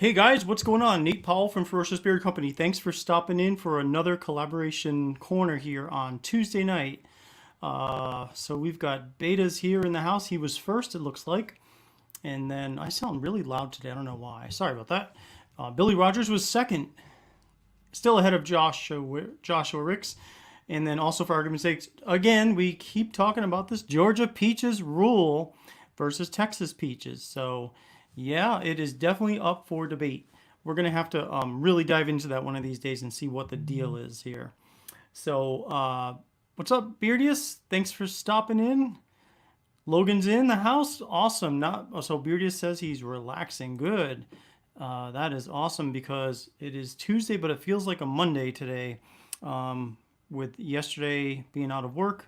Hey guys, what's going on? Nate Powell from Ferocious Beard Company. Thanks for stopping in for another collaboration corner here on Tuesday night. So we've got Betas here in the house. He was first, it looks like. And then I sound really loud today. I don't know why. Sorry about that. Billy Rogers was second, still ahead of Joshua Ricks. And then also for argument's sake, again, we keep talking about this Georgia Peaches rule versus Texas Peaches. So yeah, it is definitely up for debate. We're going to have to really dive into that one of these days and see what the deal is here. So, what's up, Beardius? Thanks for stopping in. Logan's in the house. Awesome. Not so Beardius says he's relaxing. Good. That is awesome because it is Tuesday, but it feels like a Monday today. With yesterday being out of work,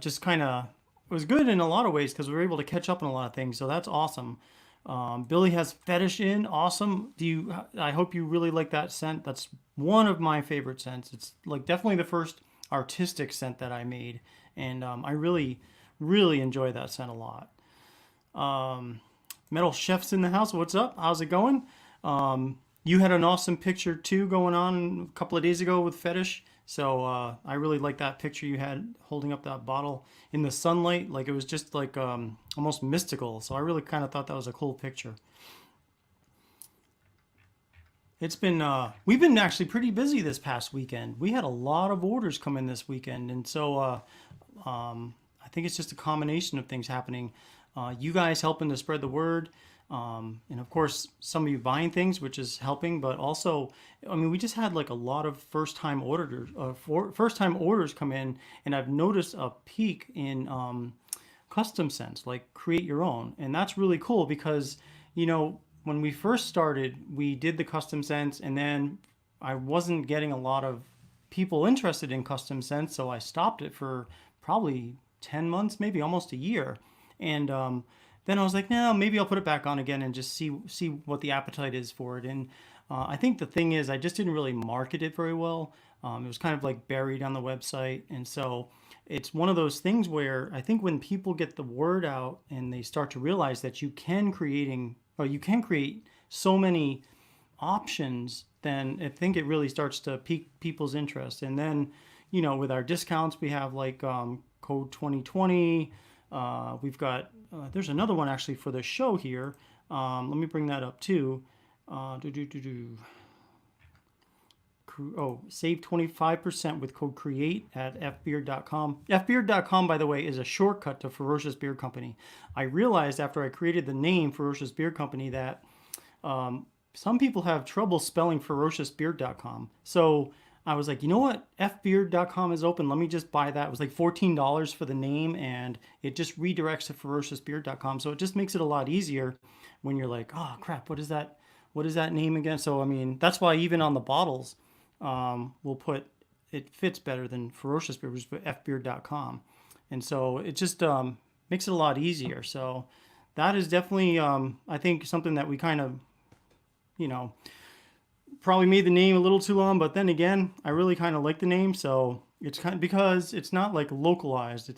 just kind of it was good in a lot of ways because we were able to catch up on a lot of things. So that's awesome. Billy has fetish in. Awesome. I hope you really like that scent. That's one of my favorite scents. It's like definitely the first artistic scent that I made, and I really, really enjoy that scent a lot. Metal Chef's in the house. What's up? How's it going? You had an awesome picture too going on a couple of days ago with fetish. So I really like that picture you had holding up that bottle in the sunlight. Like it was just like almost mystical. So I really kind of thought that was a cool picture. It's been we've been actually pretty busy this past weekend. We had a lot of orders come in this weekend, and so I think it's just a combination of things happening. You guys helping to spread the word, and of course some of you buying things, which is helping. But also, I mean, we just had like a lot of first time orders come in, and I've noticed a peak in custom scents, like create your own, and that's really cool because you know when we first started, we did the custom scents, and then I wasn't getting a lot of people interested in custom scents, so I stopped it for probably 10 months, maybe almost a year. And then I was like, no, maybe I'll put it back on again and just see what the appetite is for it. And I think the thing is, I just didn't really market it very well. It was kind of like buried on the website, and so it's one of those things where I think when people get the word out and they start to realize that you can create so many options, then I think it really starts to pique people's interest. And then, with our discounts, we have like code 2020. We've got, there's another one actually for the show here. Let me bring that up too. Do, do, do, do. Oh, save 25% with code CREATE at fbeard.com. Fbeard.com, by the way, is a shortcut to Ferocious Beard Company. I realized after I created the name Ferocious Beard Company that some people have trouble spelling ferociousbeard.com. So I was like, you know what? fbeard.com is open. Let me just buy that. It was like $14 for the name, and it just redirects to ferociousbeard.com. So it just makes it a lot easier when you're like, oh crap, what is that? What is that name again? So I mean, that's why even on the bottles, we'll put it fits better than Ferocious Beard, which is fbeard.com. And so it just makes it a lot easier. So that is definitely, I think, something that we kind of, you know, probably made the name a little too long, but then again, I really kind of like the name, so it's kind of because it's not like localized.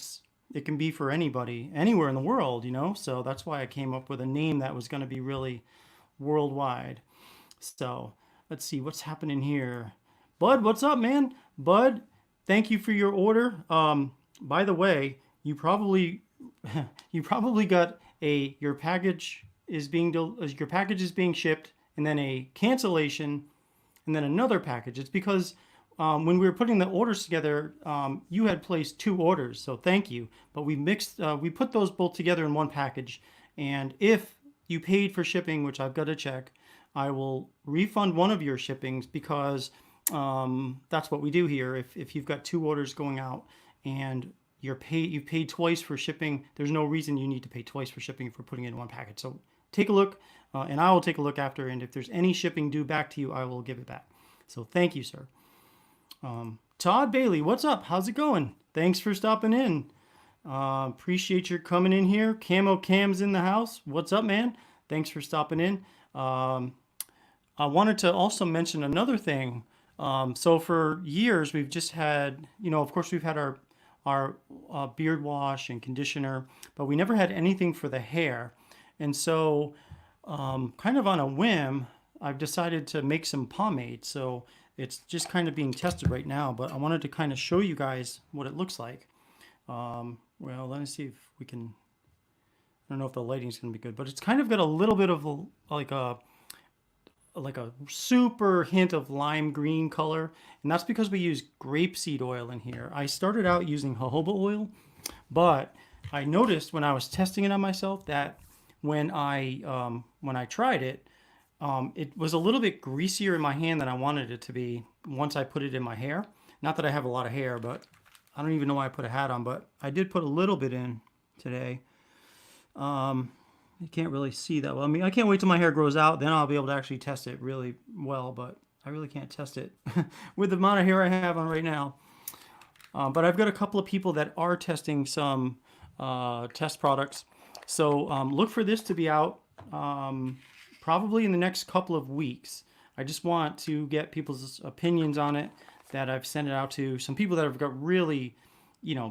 It can be for anybody, anywhere in the world, So that's why I came up with a name that was going to be really worldwide. So let's see what's happening here. Bud, what's up, man? Bud, thank you for your order. By the way, you probably you probably got your package is your package is being shipped, and then a cancellation, and then another package. It's because when we were putting the orders together, you had placed two orders, so thank you. But we put those both together in one package, and if you paid for shipping, which I've got to check, I will refund one of your shippings because that's what we do here. If you've got two orders going out and you've paid twice for shipping, there's no reason you need to pay twice for shipping if we're putting it in one package. So take a look, and I will take a look after. And if there's any shipping due back to you, I will give it back. So thank you, sir. Todd Bailey, what's up? How's it going? Thanks for stopping in. Appreciate your coming in here. Camo Cam's in the house. What's up, man? Thanks for stopping in. I wanted to also mention another thing. So for years, we've just had, of course, we've had our beard wash and conditioner, but we never had anything for the hair. And so, kind of on a whim, I've decided to make some pomade. So it's just kind of being tested right now, but I wanted to kind of show you guys what it looks like. Well, let me see if we can, I don't know if the lighting's going to be good, but it's kind of got a little bit of like a super hint of lime green color. And that's because we use grapeseed oil in here. I started out using jojoba oil, but I noticed when I was testing it on myself that when I tried it, it was a little bit greasier in my hand than I wanted it to be once I put it in my hair. Not that I have a lot of hair, but I don't even know why I put a hat on, but I did put a little bit in today. You can't really see that well. I mean, I can't wait till my hair grows out. Then I'll be able to actually test it really well, but I really can't test it with the amount of hair I have on right now. But I've got a couple of people that are testing some test products. So look for this to be out probably in the next couple of weeks. I just want to get people's opinions on it, that I've sent it out to some people that have got really,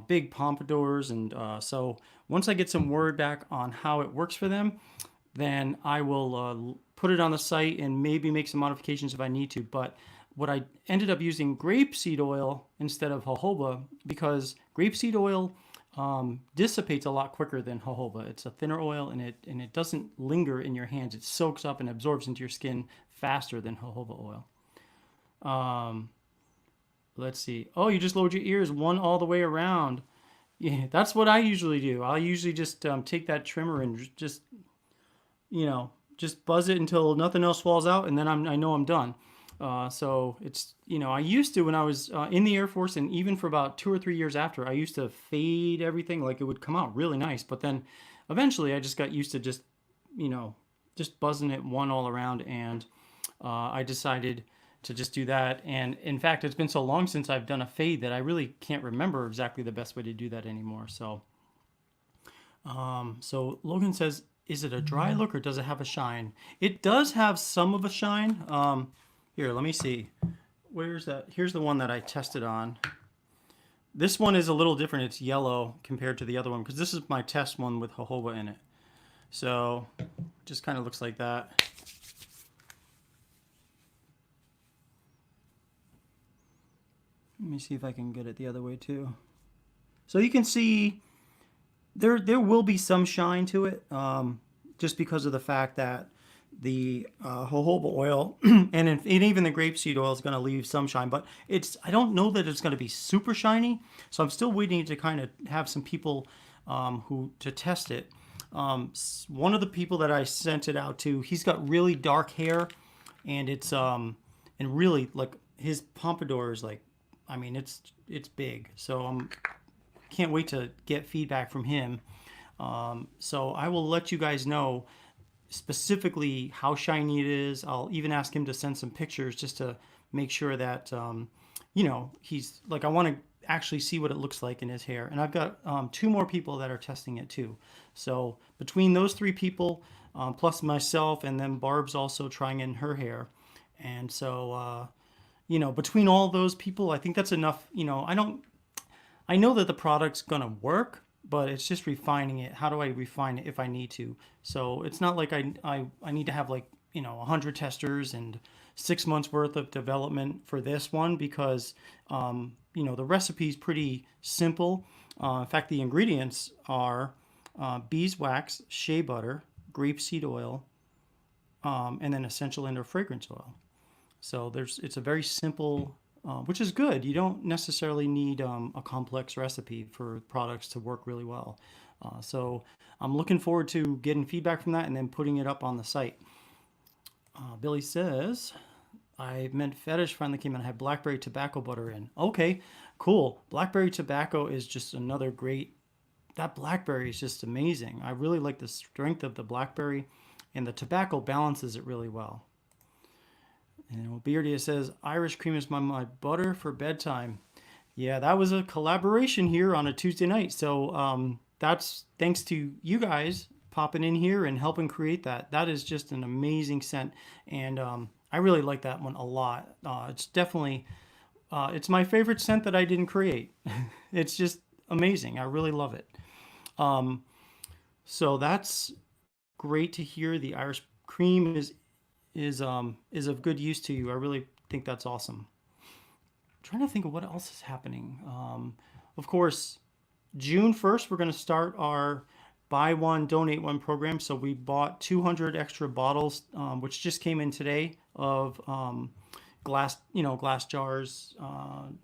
big pompadours. And so once I get some word back on how it works for them, then I will put it on the site and maybe make some modifications if I need to. But what I ended up using grapeseed oil instead of jojoba, because grapeseed oil dissipates a lot quicker than jojoba. It's a thinner oil, and it doesn't linger in your hands. It soaks up and absorbs into your skin faster than jojoba oil. Let's see. Oh, you just lowered your ears one all the way around. Yeah, that's what I usually do. I'll usually just take that trimmer and just buzz it until nothing else falls out, and then I know I'm done. So it's, I used to, when I was in the Air Force, and even for about 2 or 3 years after, I used to fade everything, like it would come out really nice. But then eventually I just got used to just buzzing it one all around, and I decided to just do that. And in fact, it's been so long since I've done a fade that I really can't remember exactly the best way to do that anymore. So, so Logan says, is it a dry look or does it have a shine? It does have some of a shine. Here, let me see. Where's that? Here's the one that I tested on. This one is a little different. It's yellow compared to the other one because this is my test one with jojoba in it. So, just kind of looks like that. Let me see if I can get it the other way too. So you can see there will be some shine to it, just because of the fact that the jojoba oil and even the grapeseed oil is going to leave some shine, but I don't know that it's going to be super shiny. So I'm still waiting to kind of have some people to test it. One of the people that I sent it out to, he's got really dark hair, and it's and really, like, his pompadour is like, I mean, it's big. So can't wait to get feedback from him. So I will let you guys know specifically how shiny it is. I'll even ask him to send some pictures just to make sure that he's like, I want to actually see what it looks like in his hair. And I've got 2 more people that are testing it too. So between those 3 people, plus myself, and then Barb's also trying in her hair, and so between all those people, I think that's enough. I know that the product's gonna work, but it's just refining it. How do I refine it if I need to? So it's not like I need to have, like, 100 testers and 6 months worth of development for this one, because the recipe's pretty simple. In fact, the ingredients are beeswax, shea butter, grapeseed oil, and then essential and or fragrance oil. So it's a very simple, which is good. You don't necessarily need a complex recipe for products to work really well. So I'm looking forward to getting feedback from that and then putting it up on the site. Billy says, I meant fetish finally came in. I had blackberry tobacco butter in. Okay, cool. Blackberry tobacco is just another great, that blackberry is just amazing. I really like the strength of the blackberry, and the tobacco balances it really well. And Beardia says, Irish cream is my butter for bedtime. Yeah, that was a collaboration here on a Tuesday night. So that's thanks to you guys popping in here and helping create that. That is just an amazing scent. And I really like that one a lot. It's definitely, it's my favorite scent that I didn't create. It's just amazing. I really love it. So that's great to hear. The Irish cream is is of good use to you. I really think that's awesome. I'm trying to think of what else is happening. Of course, June 1st, we're going to start our buy one, donate one program. So we bought 200 extra bottles, which just came in today, of glass jars,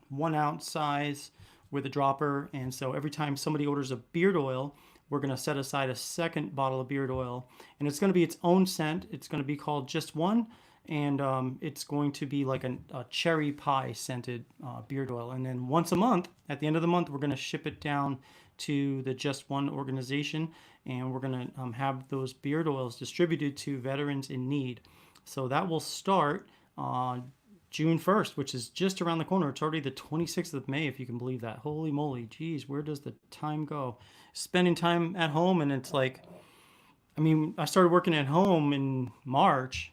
1 ounce size with a dropper. And so every time somebody orders a beard oil, we're going to set aside a second bottle of beard oil, and it's going to be its own scent. It's going to be called Just One, and it's going to be like a cherry pie scented beard oil. And then once a month, at the end of the month, we're going to ship it down to the Just One organization, and we're going to have those beard oils distributed to veterans in need. So that will start on June 1st, which is just around the corner. It's already the 26th of May, if you can believe that. Holy moly. Geez, where does the time go? Spending time at home, and it's like, I mean, I started working at home in March.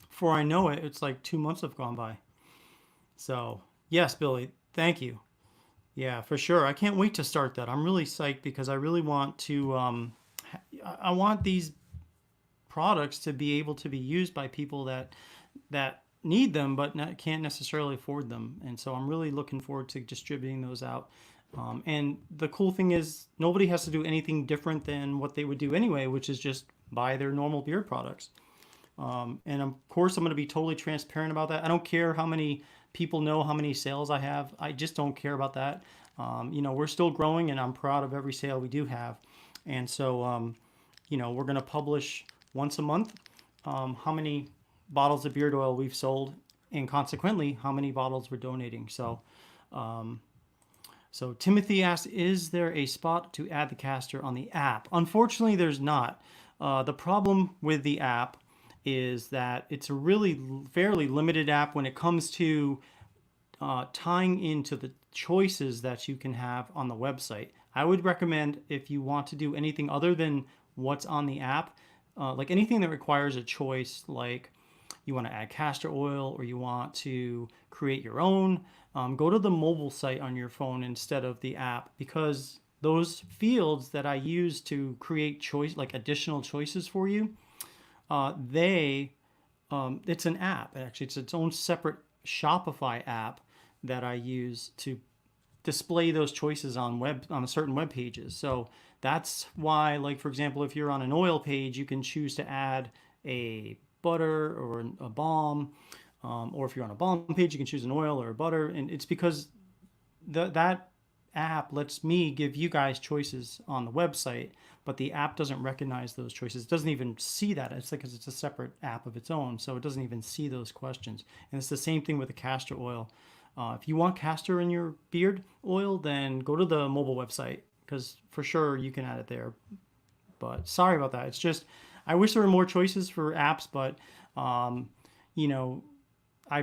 Before I know it, it's like 2 months have gone by. So, yes, Billy, thank you. Yeah, for sure. I can't wait to start that. I'm really psyched because I really want to, I want these products to be able to be used by people that need them but can't necessarily afford them. And so I'm really looking forward to distributing those out. And the cool thing is nobody has to do anything different than what they would do anyway, which is just buy their normal beard products. And of course, I'm going to be totally transparent about that. I don't care how many people know how many sales I have. I just don't care about that. We're still growing, and I'm proud of every sale we do have. And so, we're going to publish once a month how many bottles of beard oil we've sold, and consequently, how many bottles we're donating. So Timothy asked, is there a spot to add the caster on the app? Unfortunately, there's not. The problem with the app is that it's a really fairly limited app when it comes to tying into the choices that you can have on the website. I would recommend, if you want to do anything other than what's on the app, like anything that requires a choice, like you want to add castor oil or you want to create your own, go to the mobile site on your phone instead of the app, because those fields that I use to create choice, like additional choices for you, it's an app. Actually, it's its own separate Shopify app that I use to display those choices on certain web pages. So that's why, like, for example, if you're on an oil page, you can choose to add a butter or a balm, or if you're on a balm page, you can choose an oil or a butter. And it's because that app lets me give you guys choices on the website, but the app doesn't recognize those choices. It doesn't even see that. It's like it's a separate app of its own, so it doesn't even see those questions. And it's the same thing with the castor oil. If you want castor in your beard oil, then go to the mobile website, because for sure you can add it there. But sorry about that. It's just, I wish there were more choices for apps, but I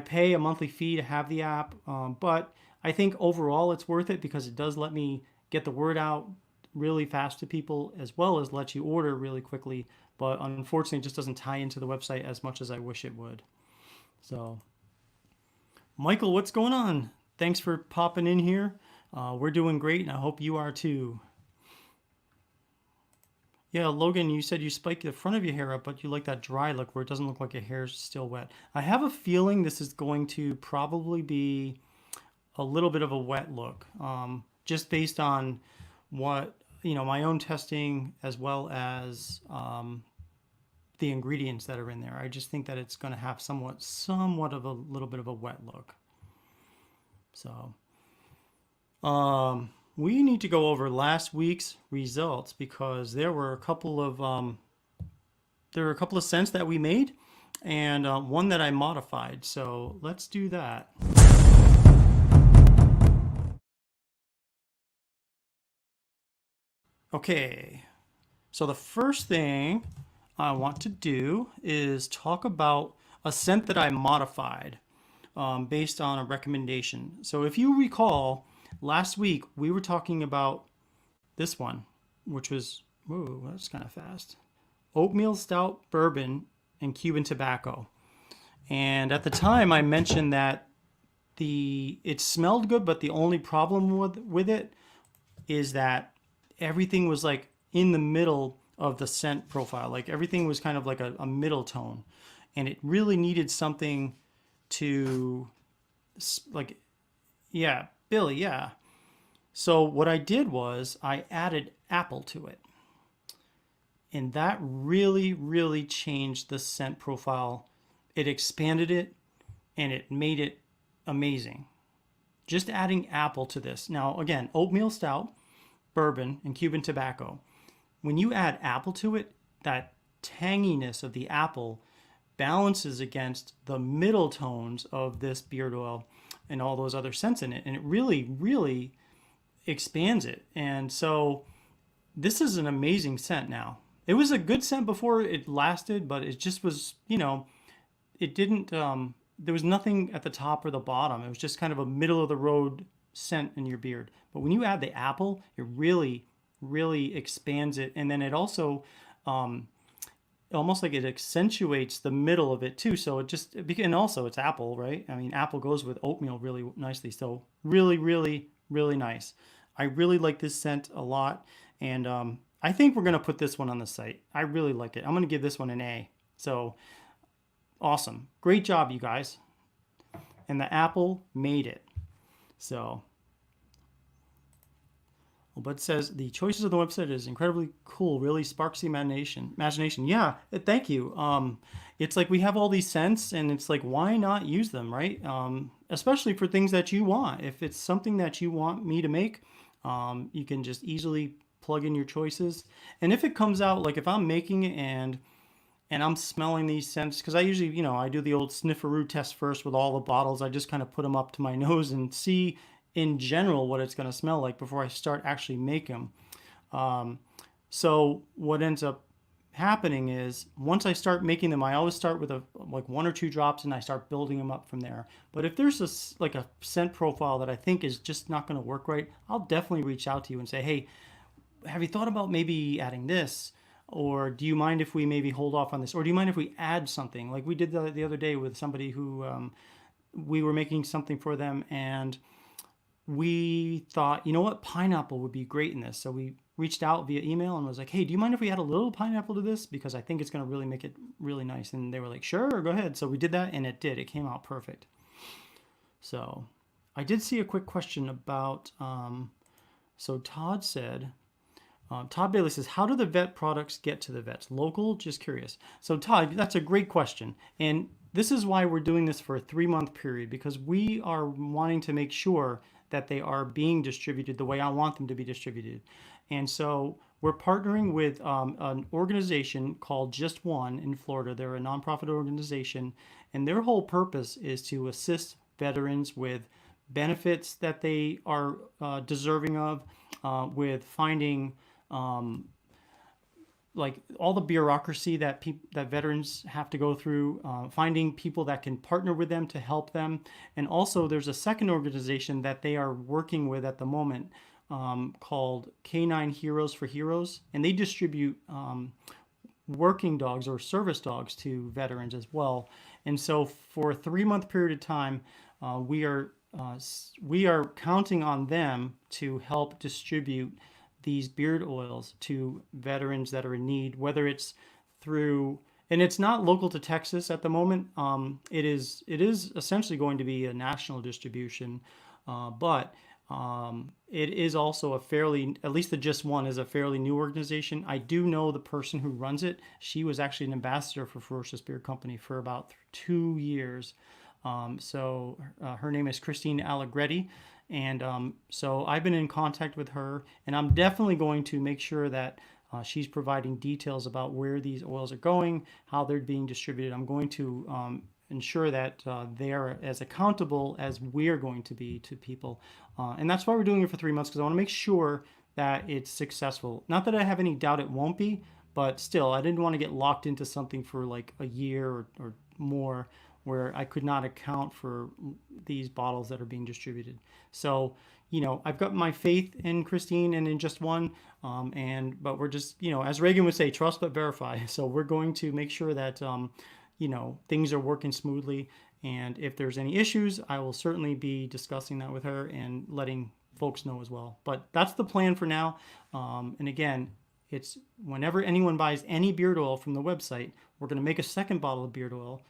pay a monthly fee to have the app. But I think overall it's worth it because it does let me get the word out really fast to people, as well as let you order really quickly. But unfortunately, it just doesn't tie into the website as much as I wish it would. So, Michael, what's going on? Thanks for popping in here. We're doing great, and I hope you are too. Yeah, Logan, you said you spike the front of your hair up, but you like that dry look where it doesn't look like your hair's still wet. I have a feeling this is going to probably be a little bit of a wet look, just based on what, my own testing, as well as the ingredients that are in there. I just think that it's going to have somewhat of a little bit of a wet look. So, we need to go over last week's results, because there were a couple of scents that we made, and one that I modified. So let's do that. Okay, so the first thing I want to do is talk about a scent that I modified based on a recommendation. So if you recall, last week we were talking about this one, which was, whoa, that's kind of fast, oatmeal stout bourbon and Cuban tobacco. And at the time I mentioned that it smelled good, but the only problem with it is that everything was like in the middle of the scent profile. Like everything was kind of like a middle tone. and it really needed something to, like, yeah, Billy, yeah. So what I did was I added apple to it, and that really, really changed the scent profile. It expanded it, and it made it amazing. Just adding apple to this. Now, again, oatmeal stout, bourbon, and Cuban tobacco. When you add apple to it, that tanginess of the apple balances against the middle tones of this beard oil and all those other scents in it. And it really, really expands it. And so this is an amazing scent now. It was a good scent before it lasted, but it just was, it didn't, there was nothing at the top or the bottom. It was just kind of a middle of the road scent in your beard. But when you add the apple, it really, really expands it. And then it also, almost like it accentuates the middle of it too. So it just, and also it's apple, right? I mean, apple goes with oatmeal really nicely. So really, really, really nice. I really like this scent a lot. And I think we're going to put this one on the site. I really like it. I'm going to give this one an A. So awesome. Great job, you guys. And the apple made it. So, but says the choices of the website is incredibly cool. Really sparks the imagination. Yeah, thank you. It's like we have all these scents, and it's like, why not use them, right? Especially for things that you want. If it's something that you want me to make, you can just easily plug in your choices. And if it comes out, like if I'm making it and I'm smelling these scents, because I usually, I do the old snifferoo test first with all the bottles. I just kind of put them up to my nose and see in general what it's going to smell like before I start actually making them. So what ends up happening is once I start making them, I always start with like 1 or 2 drops, and I start building them up from there. But if there's like a scent profile that I think is just not going to work right, I'll definitely reach out to you and say, hey, have you thought about maybe adding this? Or do you mind if we maybe hold off on this? Or do you mind if we add something? Like we did the other day with somebody who we were making something for them, and we thought, you know what, pineapple would be great in this. So we reached out via email and was like, hey, do you mind if we add a little pineapple to this? Because I think it's going to really make it really nice. And they were like, sure, go ahead. So we did that, and it did. It came out perfect. So I did see a quick question about, so Todd said, Todd Bailey says, how do the vet products get to the vets? Local? Just curious. So Todd, that's a great question. And this is why we're doing this for a 3-month period, because we are wanting to make sure that they are being distributed the way I want them to be distributed. And so we're partnering with an organization called Just One in Florida. They're a nonprofit organization, and their whole purpose is to assist veterans with benefits that they are deserving of, with finding like all the bureaucracy that that veterans have to go through, finding people that can partner with them to help them. And also there's a second organization that they are working with at the moment, called Canine Heroes for Heroes, and they distribute working dogs or service dogs to veterans as well. And so for a 3-month period of time, we are counting on them to help distribute these beard oils to veterans that are in need, whether it's through, and it's not local to Texas at the moment. It is essentially going to be a national distribution, but it is also a fairly, at least the Just One is a fairly new organization. I do know the person who runs it. She was actually an ambassador for Ferocious Beard Company for about 2 years. So her name is Christine Allegretti. And so I've been in contact with her, and I'm definitely going to make sure that she's providing details about where these oils are going, how they're being distributed. I'm going to ensure that they are as accountable as we're going to be to people. And that's why we're doing it for 3 months, because I want to make sure that it's successful. Not that I have any doubt it won't be, but still, I didn't want to get locked into something for like a year or more, where I could not account for these bottles that are being distributed. So, I've got my faith in Christine and in Just One, but we're just, as Reagan would say, trust but verify. So we're going to make sure that, things are working smoothly. And if there's any issues, I will certainly be discussing that with her and letting folks know as well. But that's the plan for now. And again, It's whenever anyone buys any beard oil from the website, we're going to make a second bottle of beard oil.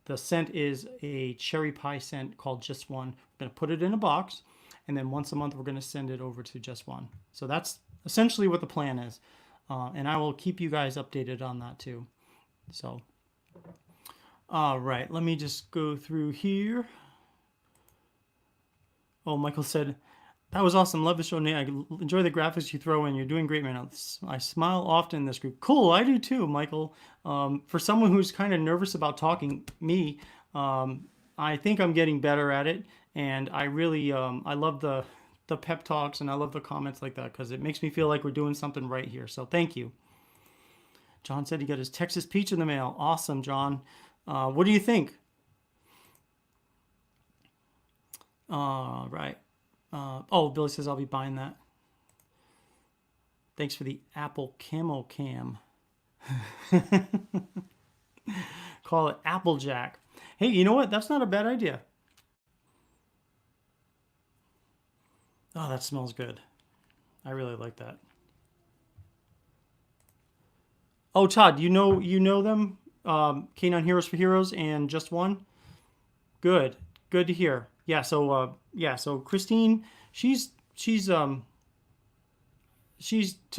The scent is a cherry pie scent called Just One. We're going to put it in a box, and then once a month we're going to send it over to Just One. So that's essentially what the plan is. And I will keep you guys updated on that too. So, all right, let me just go through here. Oh, Michael said, that was awesome. Love the show, Nate. I enjoy the graphics you throw in. You're doing great, man. I smile often in this group. Cool, I do too, Michael. For someone who's kind of nervous about talking, me, I think I'm getting better at it. And I really, I love the pep talks, and I love the comments like that because it makes me feel like we're doing something right here. So thank you. John said he got his Texas peach in the mail. Awesome, John. What do you think? Right. Oh, Billy says I'll be buying that. Thanks for the Apple Camo Cam. Call it Applejack. Hey, you know what? That's not a bad idea. Oh, that smells good. I really like that. Oh, Todd, you know them? Canine Heroes for Heroes and Just One? Good. Good to hear. Yeah, so Christine, she's to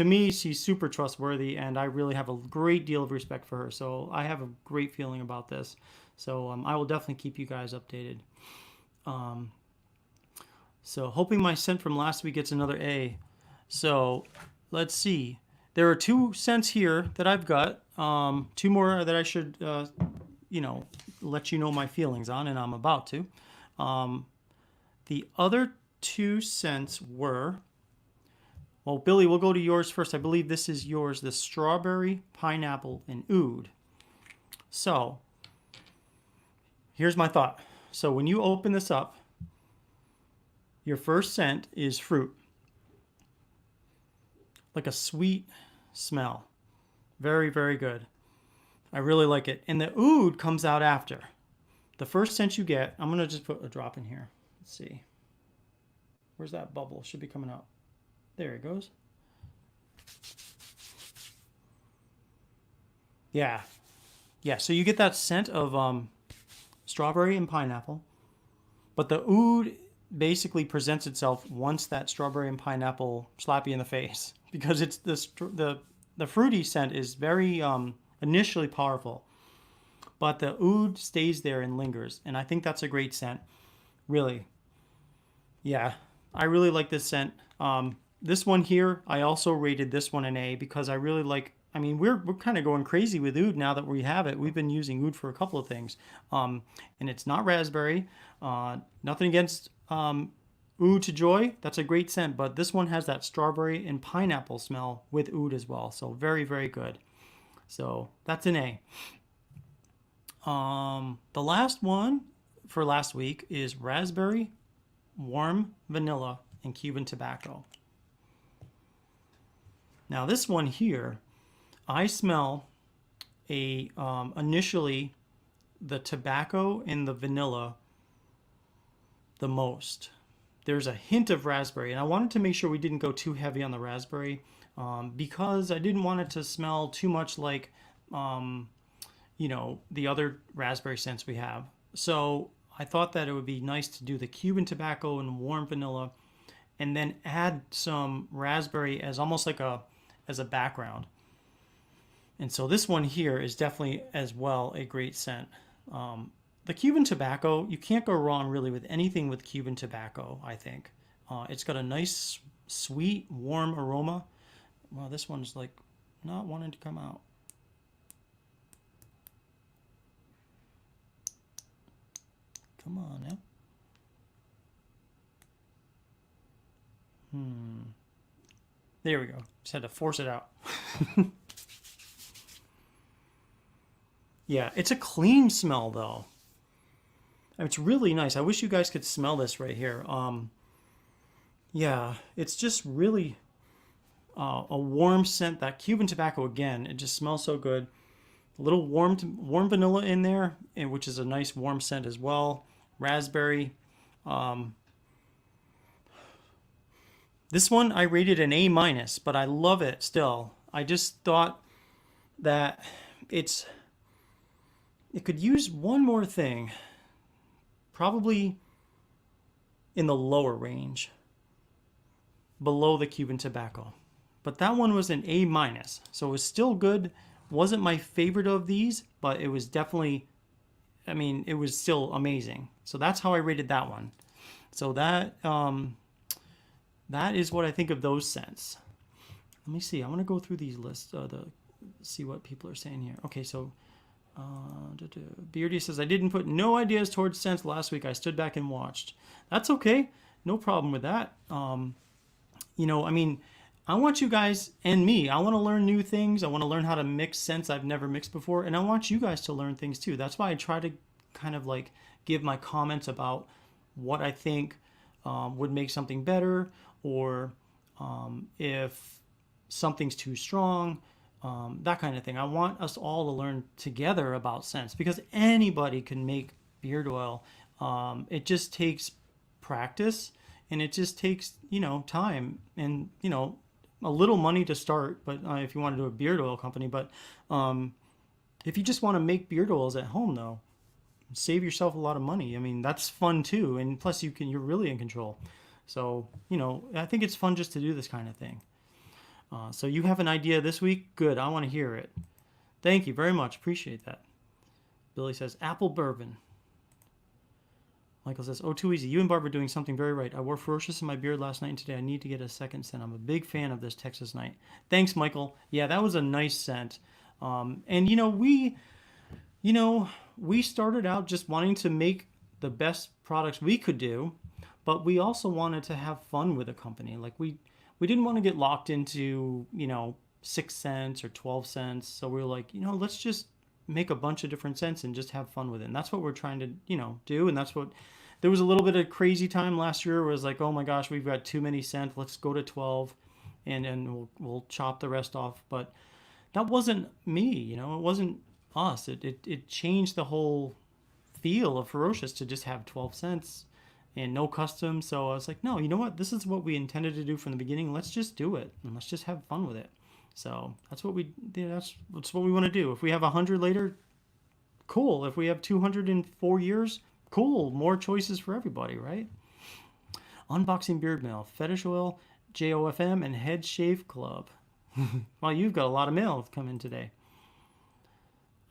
me, she's super trustworthy, and I really have a great deal of respect for her. So I have a great feeling about this. So I will definitely keep you guys updated. So hoping my scent from last week gets another A. So let's see. There are 2 scents here that I've got. 2 more that I should, let you know my feelings on, and I'm about to. The other 2 scents were, well, Billy, we'll go to yours first. I believe this is yours, the strawberry, pineapple, and oud. So here's my thought. So when you open this up, your first scent is fruit. Like a sweet smell. Very, very good. I really like it. And the oud comes out after. The first scent you get, I'm going to just put a drop in here. Let's see. Where's that bubble? Should be coming out. There it goes. Yeah. Yeah, so you get that scent of strawberry and pineapple. But the oud basically presents itself once that strawberry and pineapple slap you in the face. Because it's the fruity scent is very initially powerful. But the oud stays there and lingers. And I think that's a great scent. Really. Yeah. I really like this scent. This one here, I also rated this one an A because I really like, I mean, we're kind of going crazy with oud now that we have it. We've been using oud for a couple of things. And it's not raspberry. Nothing against oud to joy. That's a great scent. But this one has that strawberry and pineapple smell with oud as well. So very, very good. So that's an A. The last one for last week is raspberry, warm vanilla, and Cuban tobacco. Now this one here, I smell initially the tobacco and the vanilla the most. There's a hint of raspberry, and I wanted to make sure we didn't go too heavy on the raspberry because I didn't want it to smell too much like the other raspberry scents we have. So I thought that it would be nice to do the Cuban tobacco and warm vanilla and then add some raspberry as almost like as a background. And so this one here is definitely as well a great scent. The Cuban tobacco, you can't go wrong really with anything with Cuban tobacco, I think. It's got a nice, sweet, warm aroma. Well, this one's like not wanting to come out. Come on now. There we go. Just had to force it out. Yeah, it's a clean smell though. It's really nice. I wish you guys could smell this right here. Yeah, it's just really a warm scent. That Cuban tobacco again, it just smells so good. A little warm vanilla in there, which is a nice warm scent as well. Raspberry. This one I rated an A-, but I love it still. I just thought that it could use one more thing, probably in the lower range, below the Cuban tobacco. But that one was an A minus, so it was still good. Wasn't my favorite of these, but it was definitely, I mean, it was still amazing. So that's how I rated that one. So that is what I think of those scents. Let me see. I want to go through these lists, see what people are saying here. Okay, so Beardy says, I didn't put no ideas towards scents last week. I stood back and watched. That's okay. No problem with that. I mean, I want you guys and me, I want to learn new things. I want to learn how to mix scents I've never mixed before. And I want you guys to learn things too. That's why I try to kind of like give my comments about what I think would make something better, or if something's too strong, that kind of thing. I want us all to learn together about scents, because anybody can make beard oil. It just takes practice, and it just takes, time, and, a little money to start. But if you want to do a beard oil company, but if you just want to make beard oils at home, though, save yourself a lot of money. I mean, that's fun too, and plus you're really in control. So I think it's fun just to do this kind of thing. So you have an idea this week? Good. I want to hear it. Thank you very much. Appreciate that. Billy says apple bourbon. Michael says, oh, too easy. You and Barb are doing something very right. I wore Ferocious in my beard last night, and today I need to get a second scent. I'm a big fan of this Texas night. Thanks, Michael. Yeah, that was a nice scent. And we started out just wanting to make the best products we could do, but we also wanted to have fun with the company. Like we didn't want to get locked into 6 cents or 12 cents. So we were like, let's just make a bunch of different scents and just have fun with it. And that's what we're trying to do. And that's what, there was a little bit of crazy time last year where it was like, oh my gosh, we've got too many scents. Let's go to 12, and then we'll chop the rest off. But that wasn't me. It wasn't us. It changed the whole feel of Ferocious to just have 12 cents and no custom. So I was like, no, you know what? This is what we intended to do from the beginning. Let's just do it, and let's just have fun with it. So that's what that's what we want to do. If we have 100 later, cool. If we have 200 in 4 years, cool. More choices for everybody, right? Unboxing Beard Mail, Fetish Oil, JOFM, and Head Shave Club. Well, you've got a lot of mail come in today.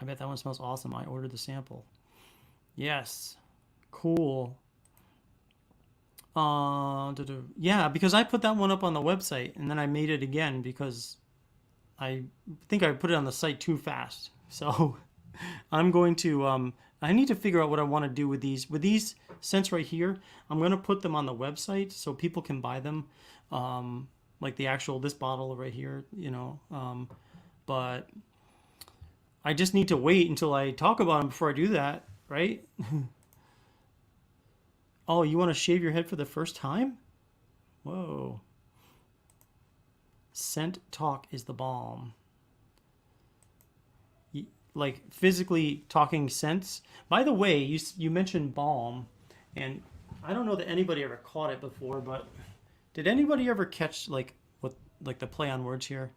I bet that one smells awesome. I ordered the sample. Yes. Cool. Yeah, because I put that one up on the website, and then I made it again because I think I put it on the site too fast. So I'm going to, I need to figure out what I want to do with these. With these scents right here, I'm going to put them on the website so people can buy them. Like the actual, this bottle right here, but I just need to wait until I talk about them before I do that, right? Oh, you want to shave your head for the first time? Whoa. Scent talk is the bomb. Like physically talking scents. By the way, you mentioned balm, and I don't know that anybody ever caught it before, but did anybody ever catch like the play on words here?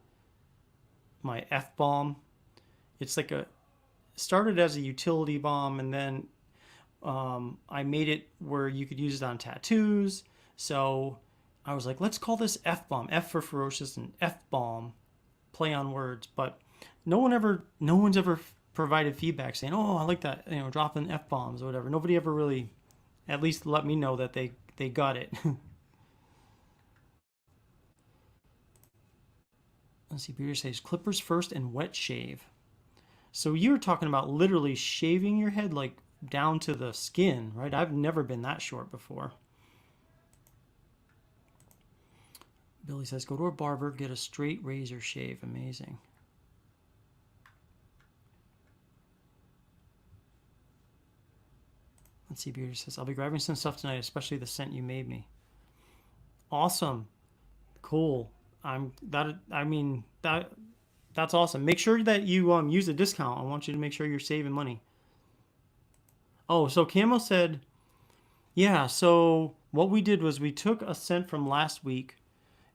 My F bomb. It's like started as a utility bomb, and then I made it where you could use it on tattoos. So I was like, let's call this F-bomb. F for Ferocious and F-bomb. Play on words. But no one's ever provided feedback saying, oh, I like that, dropping F-bombs or whatever. Nobody ever really at least let me know that they got it. Let's see, Peter says clippers first and wet shave. So you're talking about literally shaving your head like down to the skin, right? I've never been that short before. Billy says, go to a barber, get a straight razor shave. Amazing. Let's see, Beard says, I'll be grabbing some stuff tonight, especially the scent you made me. Awesome. Cool. That's awesome. Make sure that you use a discount. I want you to make sure you're saving money. Oh, so Camo said, yeah, so what we did was we took a scent from last week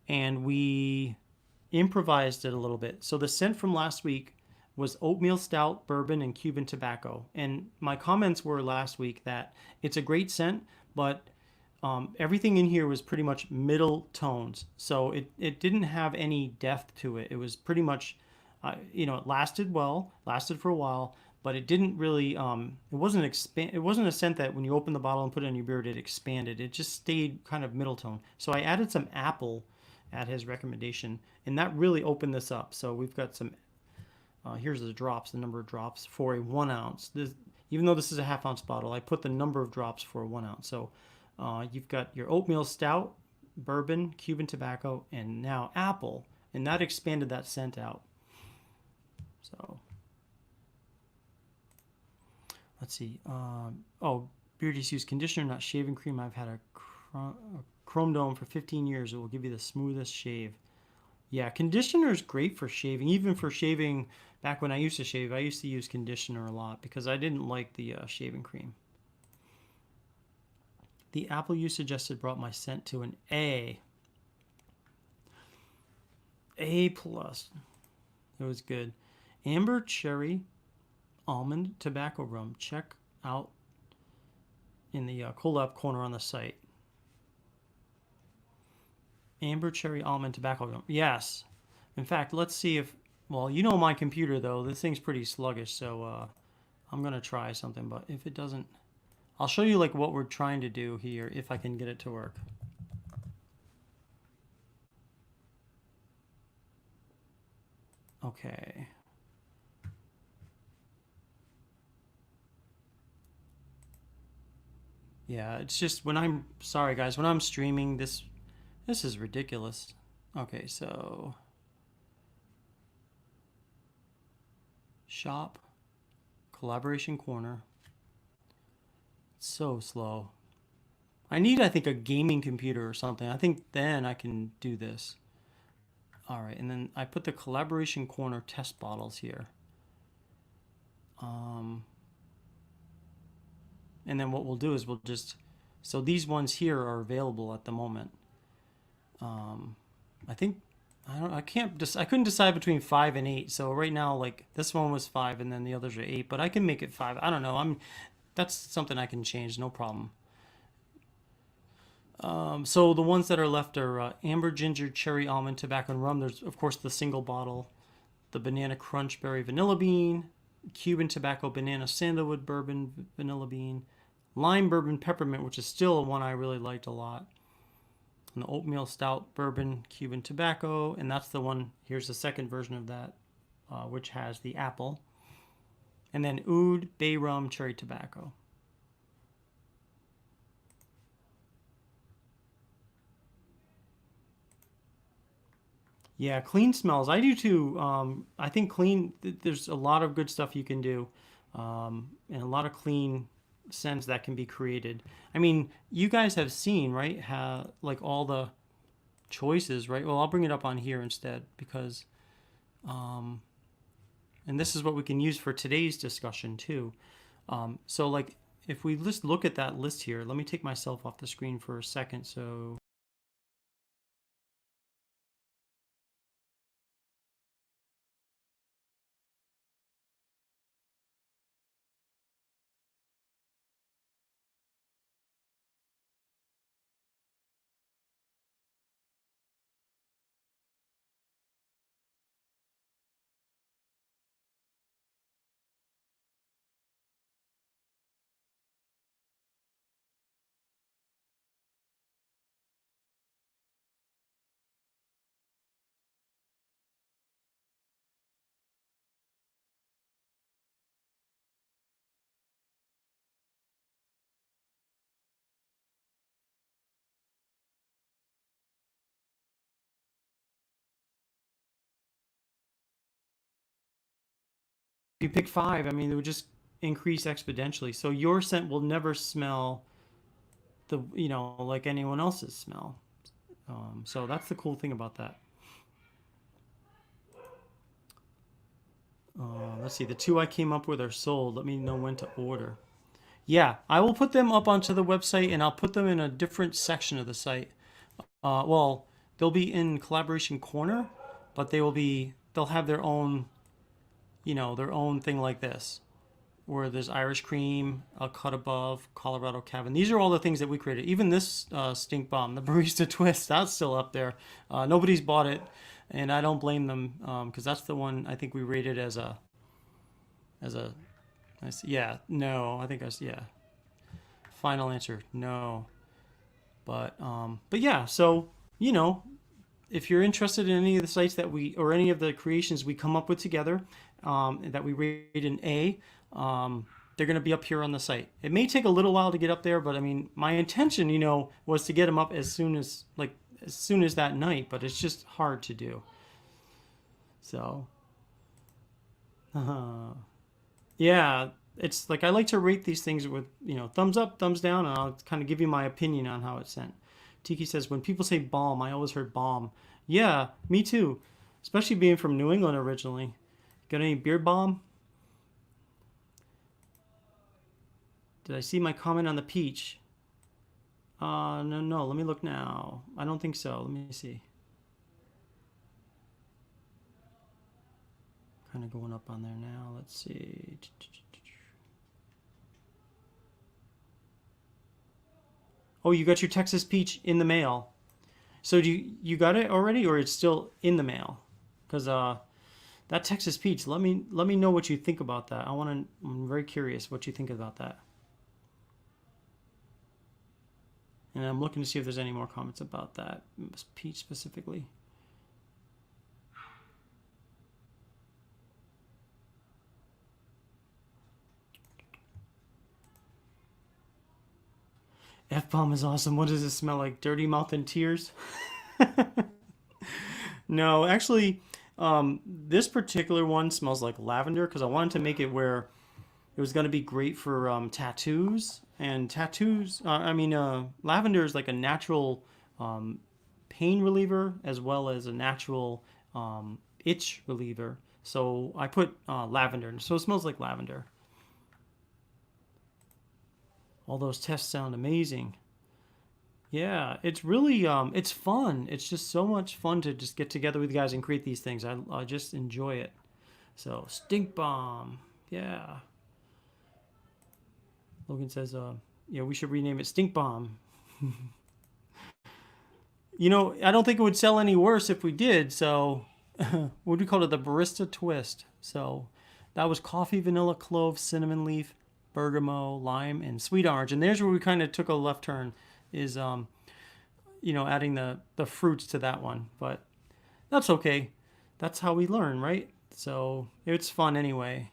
and we improvised it a little bit. So the scent from last week was oatmeal stout, bourbon, and Cuban tobacco. And my comments were last week that it's a great scent, but everything in here was pretty much middle tones. So it didn't have any depth to it. It was pretty much, it lasted well, lasted for a while, but it didn't really, it wasn't a scent that when you open the bottle and put it in your beard, it expanded. It just stayed kind of middle tone. So I added some apple at his recommendation, and that really opened this up. So we've got some, here's the drops, the number of drops for a 1 ounce. Even though this is a half-ounce bottle, I put the number of drops for a 1 ounce. So you've got your oatmeal stout, bourbon, Cuban tobacco, and now apple, and that expanded that scent out. So let's see. Beardy's use conditioner, not shaving cream. I've had a Chrome Dome for 15 years. It will give you the smoothest shave. Yeah, conditioner is great for shaving. Even for shaving, back when I used to shave, I used to use conditioner a lot because I didn't like the shaving cream. The apple you suggested brought my scent to an A. A plus. It was good. Amber cherry almond tobacco rum. Check out in the collab corner on the site. Amber cherry almond tobacco rum. Yes. In fact, let's see if, well, you know my computer though. This thing's pretty sluggish, so I'm going to try something, but if it doesn't, I'll show you like what we're trying to do here if I can get it to work. Okay. Yeah, it's just when I'm, sorry guys, when I'm streaming this is ridiculous. Okay, so shop, collaboration corner. It's so slow. I need, I think, a gaming computer or something. I think then I can do this. All right, and then I put the collaboration corner test bottles here. And then what we'll do is we'll just, so these ones here are available at the moment. I think, I couldn't decide between 5 and 8. So right now, like this one was 5 and then the others are 8, but I can make it 5. I don't know. That's something I can change, no problem. So the ones that are left are amber ginger, cherry almond, tobacco, and rum. There's of course the single bottle, the banana crunch berry vanilla bean, Cuban tobacco banana sandalwood bourbon vanilla bean, lime bourbon peppermint, which is still one I really liked a lot, and the oatmeal stout bourbon Cuban tobacco, and that's the one. Here's the second version of that, which has the apple, and then oud, bay rum, cherry tobacco. Yeah, clean smells. I do too. I think clean, there's a lot of good stuff you can do, and a lot of clean scents that can be created. I mean, you guys have seen, right? How, like all the choices, right? Well, I'll bring it up on here instead because, and this is what we can use for today's discussion too. So like if we just look at that list here, let me take myself off the screen for a second. So if you pick 5, I mean, it would just increase exponentially. So your scent will never smell like anyone else's smell. So that's the cool thing about that. Let's see, the 2 I came up with are sold. Let me know when to order. Yeah, I will put them up onto the website and I'll put them in a different section of the site. Well, they'll be in collaboration corner, but they'll have their own, their own thing like this, where there's Irish cream, a cut above, Colorado Cabin. These are all the things that we created. Even this stink bomb, the barista twist, that's still up there. Nobody's bought it, and I don't blame them, because that's the one I think we rated as a yeah, no, I think yeah. Final answer, no. But yeah, so you know, if you're interested in any of the sites that we or any of the creations we come up with together, that we rate an A, they're going to be up here on the site. It may take a little while to get up there, but I mean, my intention, was to get them up as soon as that night, but it's just hard to do. So, yeah, it's like I like to rate these things with, thumbs up, thumbs down, and I'll kind of give you my opinion on how it's sent. Tiki says, when people say bomb, I always heard bomb. Yeah, me too. Especially being from New England originally. Got any beer bomb? Did I see my comment on the peach? No. Let me look now. I don't think so. Let me see. Kind of going up on there now. Let's see. Oh, you got your Texas peach in the mail. So you got it already, or it's still in the mail? Because that Texas peach, let me know what you think about that. I'm very curious what you think about that. And I'm looking to see if there's any more comments about that peach specifically. F-bomb is awesome. What does it smell like? Dirty mouth and tears? No, actually, this particular one smells like lavender because I wanted to make it where it was going to be great for tattoos. And tattoos, lavender is like a natural um, pain reliever as well as a natural itch reliever. So I put lavender, so it smells like lavender. All those tests sound amazing. Yeah, it's really it's fun. It's just so much fun to just get together with you guys and create these things. I just enjoy it. So stink bomb, yeah. Logan says, yeah, we should rename it Stink Bomb. I don't think it would sell any worse if we did. So, what do we call it? The barista twist. So, that was coffee, vanilla, clove, cinnamon leaf, bergamot, lime, and sweet orange. And there's where we kind of took a left turn. Is adding the fruits to that one, but that's okay. That's how we learn, right? So it's fun anyway.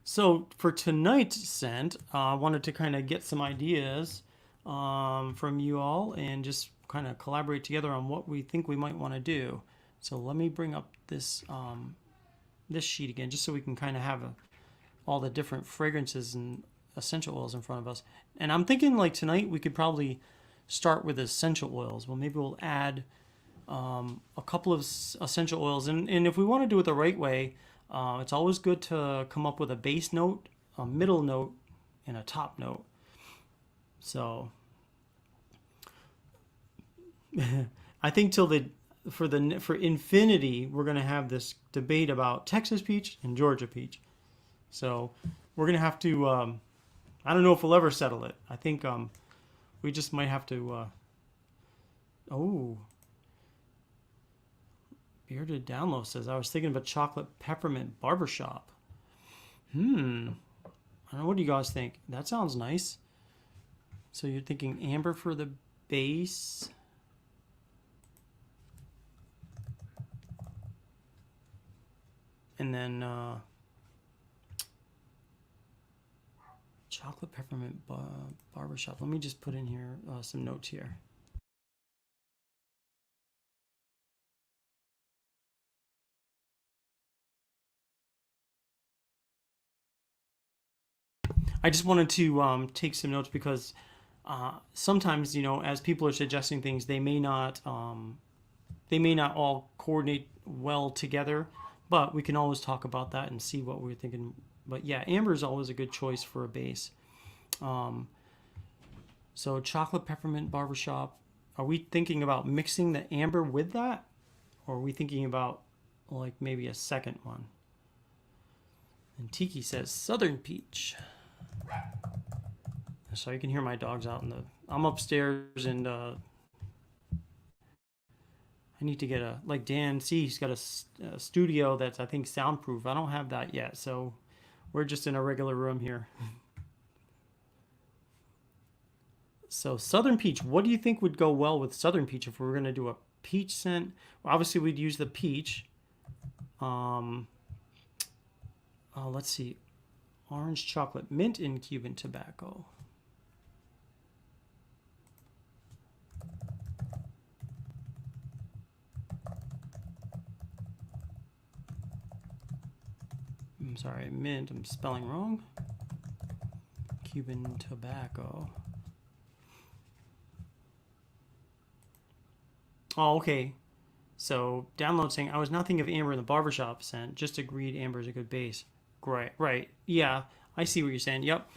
So for tonight's scent, I wanted to kind of get some ideas from you all and just kind of collaborate together on what we think we might want to do. So let me bring up this sheet again, just so we can kind of have all the different fragrances and essential oils in front of us. And I'm thinking like tonight we could probably start with essential oils. Well, maybe we'll add a couple of essential oils. And if we want to do it the right way, it's always good to come up with a base note, a middle note, and a top note. So I think for infinity, we're gonna have this debate about Texas peach and Georgia peach. So we're gonna have to. I don't know if we'll ever settle it. I think we just might have to. Oh, Bearded Download says, I was thinking of a chocolate peppermint barbershop. I don't know. What do you guys think? That sounds nice. So you're thinking amber for the base. And then chocolate peppermint barbershop. Let me just put in here some notes here. I just wanted to take some notes because sometimes, as people are suggesting things, they may not all coordinate well together, but we can always talk about that and see what we're thinking. But yeah, amber is always a good choice for a base. So chocolate peppermint barbershop. Are we thinking about mixing the amber with that? Or are we thinking about like maybe a second one? And Tiki says Southern Peach. So you can hear my dogs out in the... I'm upstairs and I need to get a... Like Dan, see, he's got a studio that's, I think, soundproof. I don't have that yet, so we're just in a regular room here. So Southern Peach, what do you think would go well with Southern Peach if we were going to do a peach scent? Well, obviously, we'd use the peach. Let's see. Orange chocolate mint in Cuban tobacco. I'm sorry, mint. I'm spelling wrong. Cuban tobacco. Oh, okay. So download saying, I was not thinking of amber in the barbershop scent. Just agreed amber is a good base. Great. Right. Yeah. I see what you're saying. Yep.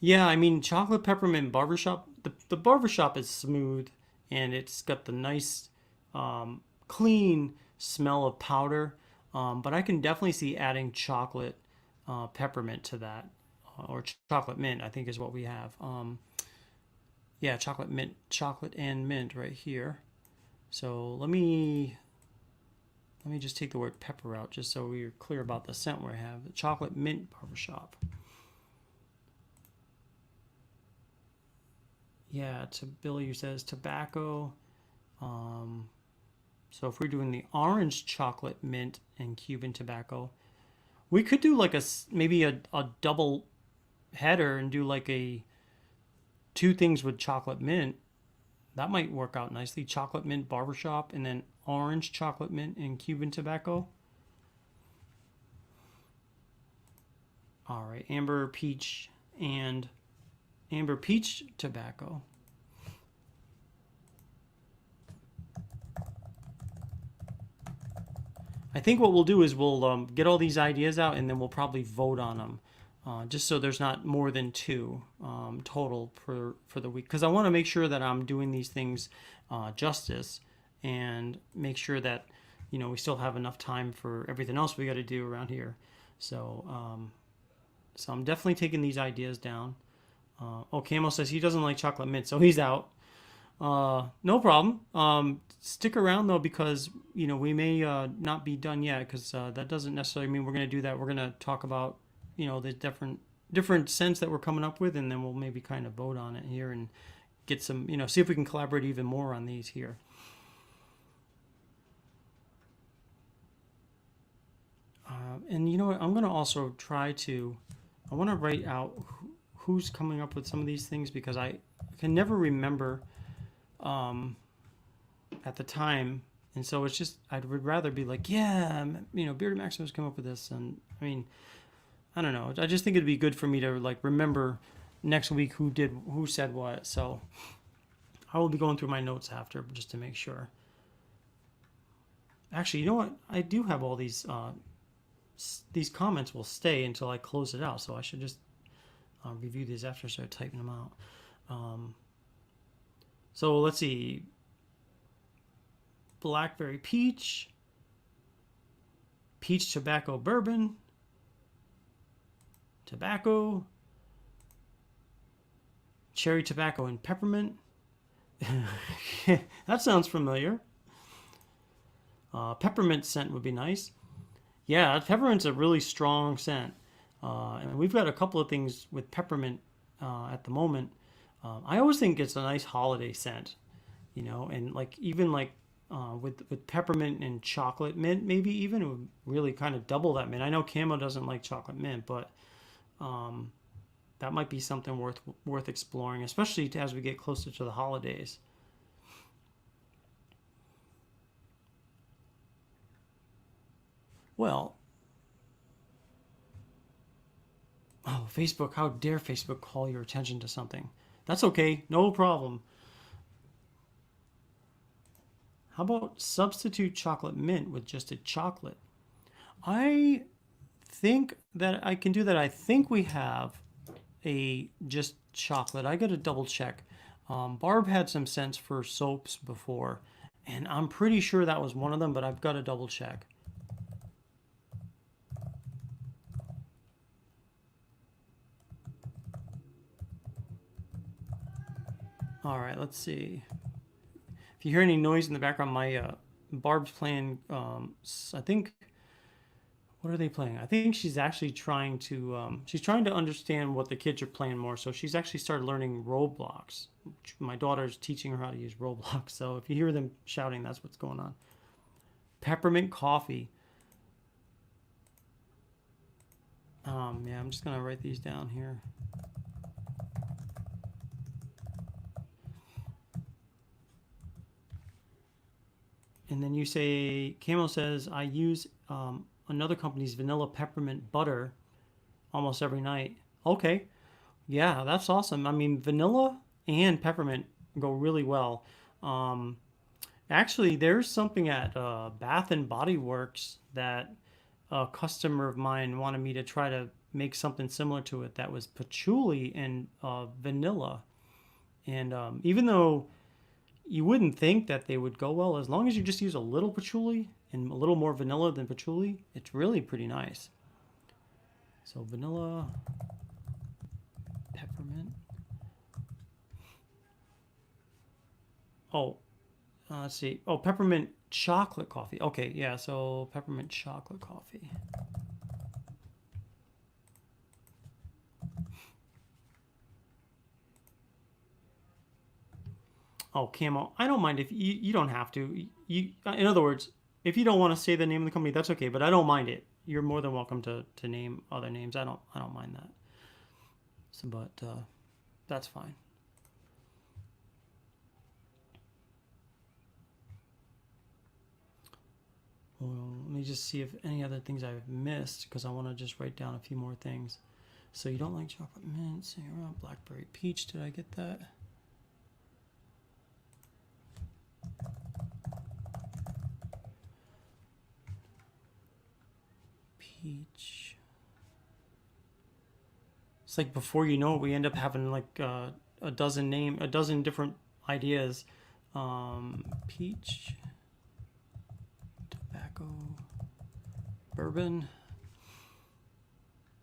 Yeah. I mean, chocolate peppermint barbershop. The barbershop is smooth and it's got the nice, clean smell of powder. But I can definitely see adding chocolate peppermint to that. Or chocolate mint, I think is what we have. Yeah, chocolate and mint right here. So let me just take the word pepper out just so we're clear about the scent we have. The chocolate mint barbershop. Yeah, to Billy who says tobacco. So if we're doing the orange chocolate mint and Cuban tobacco, we could do like maybe a double header and do like two things with chocolate mint. That might work out nicely. Chocolate mint barbershop and then orange chocolate mint and Cuban tobacco. All right, amber peach and amber peach tobacco. I think what we'll do is we'll get all these ideas out and then we'll probably vote on them. Just so there's not more than two total for the week. Because I want to make sure that I'm doing these things justice and make sure that, we still have enough time for everything else we got to do around here. So, so I'm definitely taking these ideas down. Camo says he doesn't like chocolate mint, so he's out. No problem. Stick around though because we may not be done yet because that doesn't necessarily mean we're going to do that. We're going to talk about the different scents that we're coming up with, and then we'll maybe kind of vote on it here and get some see if we can collaborate even more on these here. And you know what? I'm going to also try to. I want to write out who's coming up with some of these things because I can never remember. At the time, and so it's just I would rather be like, yeah, Bearded Maximus come up with this, and I mean, I don't know. I just think it'd be good for me to like remember next week who said what. So I will be going through my notes after just to make sure. Actually, you know what? I do have all these comments will stay until I close it out, so I should just review these after I start typing them out. So let's see. Blackberry peach, peach tobacco bourbon, tobacco, cherry tobacco and peppermint. That sounds familiar. Peppermint scent would be nice. Yeah, peppermint's a really strong scent. And we've got a couple of things with peppermint at the moment. I always think it's a nice holiday scent, and like even like with peppermint and chocolate mint, maybe even it would really kind of double that mint. I know Camo doesn't like chocolate mint, but that might be something worth exploring, especially as we get closer to the holidays. Well, Facebook, how dare Facebook call your attention to something? That's okay, no problem. How about substitute chocolate mint with just a chocolate? I think that I can do that. I think we have a just chocolate. I got to double check. Barb had some scents for soaps before, And I'm pretty sure that was one of them, but I've got to double check. All right, let's see. If you hear any noise in the background, my Barb's playing. I think, what are they playing? I think she's actually trying to. She's trying to understand what the kids are playing more. So she's actually started learning Roblox. My daughter's teaching her how to use Roblox. So if you hear them shouting, that's what's going on. Peppermint coffee. Yeah, I'm just gonna write these down here. And then you say, Camo says, I use another company's vanilla peppermint butter almost every night. Okay, yeah, that's awesome. I mean, vanilla and peppermint go really well. Um, Actually, there's something at Bath and Body Works that a customer of mine wanted me to try to make something similar to it that was patchouli and vanilla. And even though you wouldn't think that they would go well, as long as you just use a little patchouli and a little more vanilla than patchouli, it's really pretty nice. So vanilla, peppermint. Oh, let's see. Oh, peppermint chocolate coffee. Okay, yeah. So peppermint chocolate coffee. Oh, Camo. I don't mind if you don't have to. In other words, if you don't want to say the name of the company, that's okay. But I don't mind it. You're more than welcome to name other names. I don't mind that. So, but that's fine. Well, let me just see if any other things I've missed because I want to just write down a few more things. So you don't like chocolate mint, so you're on blackberry peach. Did I get that? Peach. It's like before you know it, we end up having like a dozen different ideas. Peach, tobacco, bourbon,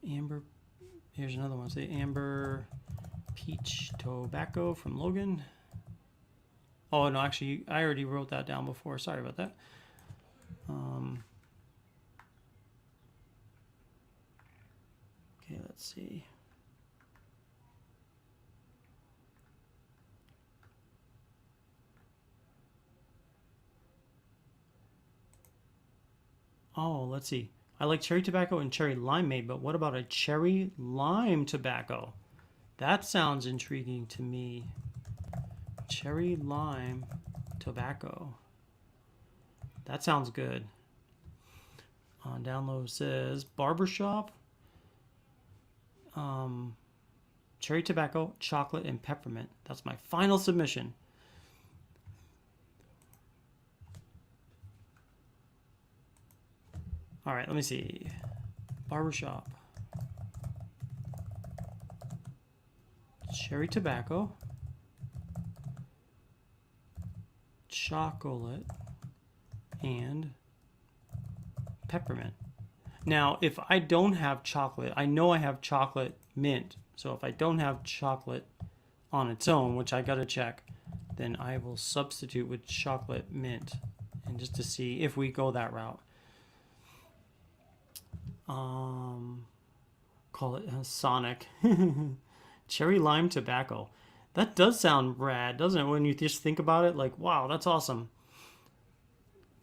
amber. Here's another one. Say amber, peach, tobacco from Logan. Oh no, actually, I already wrote that down before. Sorry about that. Okay, let's see. Oh, let's see. I like cherry tobacco and cherry limeade, but what about a cherry lime tobacco? That sounds intriguing to me. Cherry lime tobacco. That sounds good. On download says barbershop, cherry tobacco, chocolate, and peppermint. That's my final submission. All right, let me see. Barbershop, cherry tobacco, chocolate, and peppermint. Now, if I don't have chocolate, I know I have chocolate mint. So if I don't have chocolate on its own, which I gotta check, then I will substitute with chocolate mint, and just to see if we go that route. Call it Sonic. Cherry lime tobacco. That does sound rad, doesn't it? When you just think about it, like, wow, that's awesome.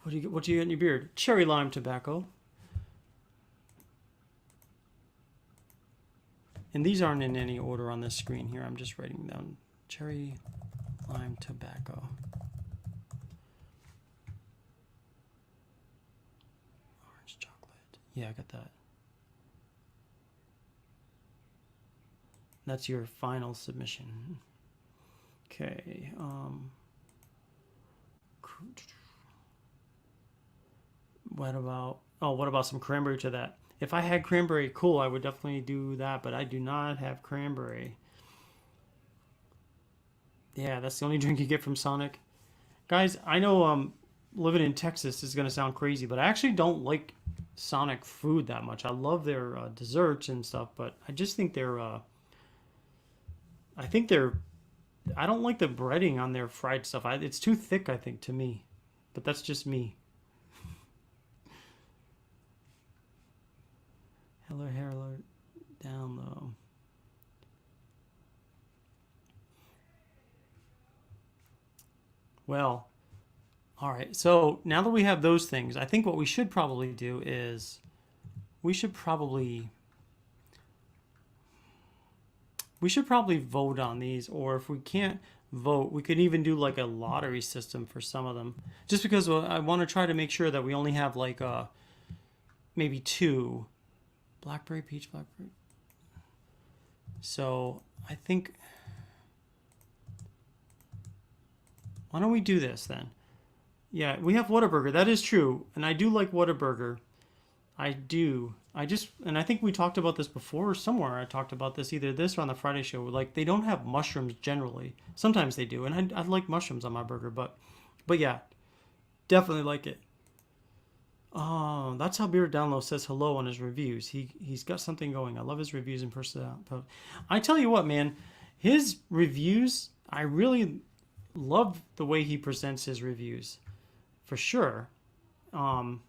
What do you get in your beard? Cherry lime tobacco. And these aren't in any order on this screen here. I'm just writing down cherry lime tobacco. Orange chocolate. Yeah, I got that. That's your final submission. Okay. What about some cranberry to that? If I had cranberry, cool, I would definitely do that, but I do not have cranberry. Yeah, that's the only drink you get from Sonic. Guys, I know living in Texas is going to sound crazy, but I actually don't like Sonic food that much. I love their desserts and stuff, but I just think I think they're, I don't like the breading on their fried stuff. It's too thick, I think, to me. But that's just me. Hello, down low. Well, all right. So now that we have those things, I think what we should probably do is we should probably we should probably vote on these, or if we can't vote, we could even do like a lottery system for some of them. Just because I want to try to make sure that we only have like maybe two blackberry peach blackberry. So I think why don't we do this then? Yeah, we have Whataburger. That is true, and I do like Whataburger. I do. I just, and I think we talked about this before somewhere. I talked about this either this or on the Friday show. Like they don't have mushrooms generally. Sometimes they do, and I like mushrooms on my burger, but yeah, definitely like it. Oh, that's how Beer Download says hello on his reviews. He's got something going. I love his reviews in person. I tell you what, man, his reviews. I really love the way he presents his reviews for sure. Um,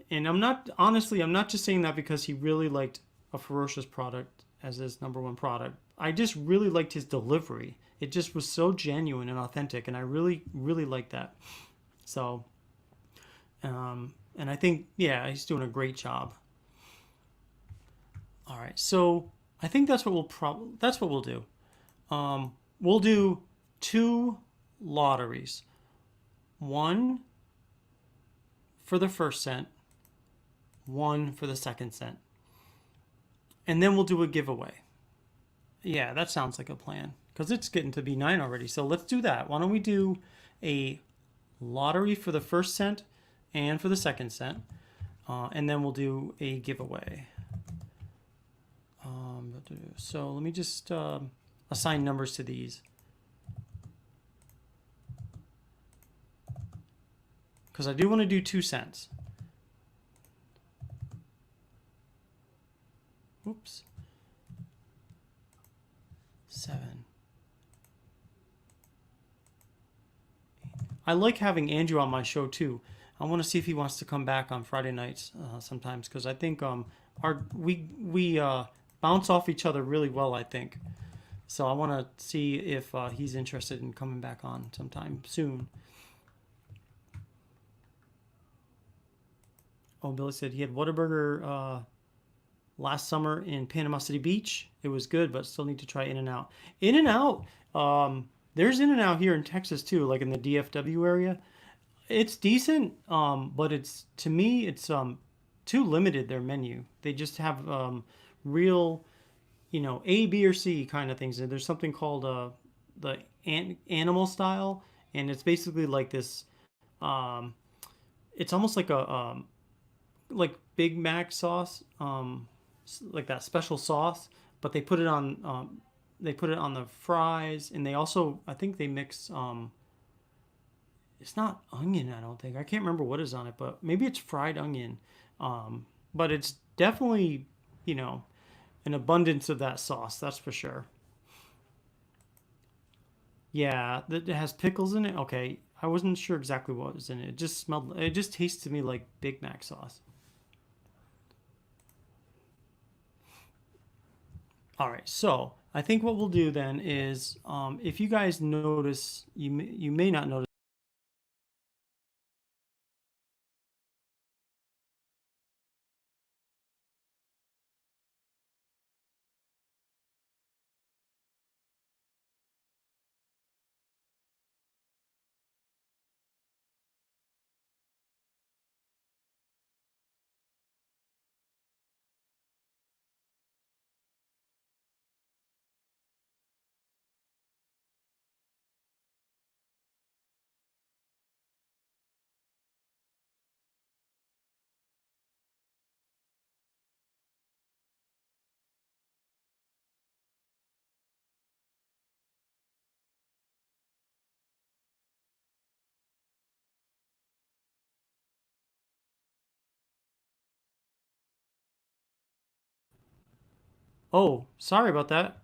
and I'm not honestly, I'm not just saying that because he really liked a Ferocious product as his number one product. I just really liked his delivery. It just was so genuine and authentic, and I really, really like that. So, and I think, yeah, he's doing a great job. All right, so I think that's what we'll do. We'll do two lotteries, one for the first cent, one for the second cent, and then we'll do a giveaway. Yeah, that sounds like a plan because it's getting to be 9 already. So let's do that. Why don't we do a lottery for the first cent and for the second cent, and then we'll do a giveaway. So let me just assign numbers to these because I do want to do 2 cents. Oops. 7. I like having Andrew on my show too. I want to see if he wants to come back on Friday nights sometimes because I think our we bounce off each other really well. I think so. I want to see if he's interested in coming back on sometime soon. Oh, Billy said he had Whataburger last summer in Panama City Beach. It was good, but still need to try In and Out. In and Out, there's In and Out here in Texas too, like in the DFW area. It's decent, but it's to me it's too limited their menu. They just have real, A, B, or C kind of things. And there's something called the animal style, and it's basically like this. Um, it's almost like Big Mac sauce, like that special sauce, but they put it on the fries, and they also I think they mix it's not onion. I don't think I can't remember what is on it, but maybe it's fried onion. But it's definitely you know an abundance of that sauce. That's for sure. Yeah, that it has pickles in it. Okay, I wasn't sure exactly what was in it. It just smelled. It just tasted to me like Big Mac sauce. All right, so I think what we'll do then is, if you guys notice, you may not notice. Oh, sorry about that.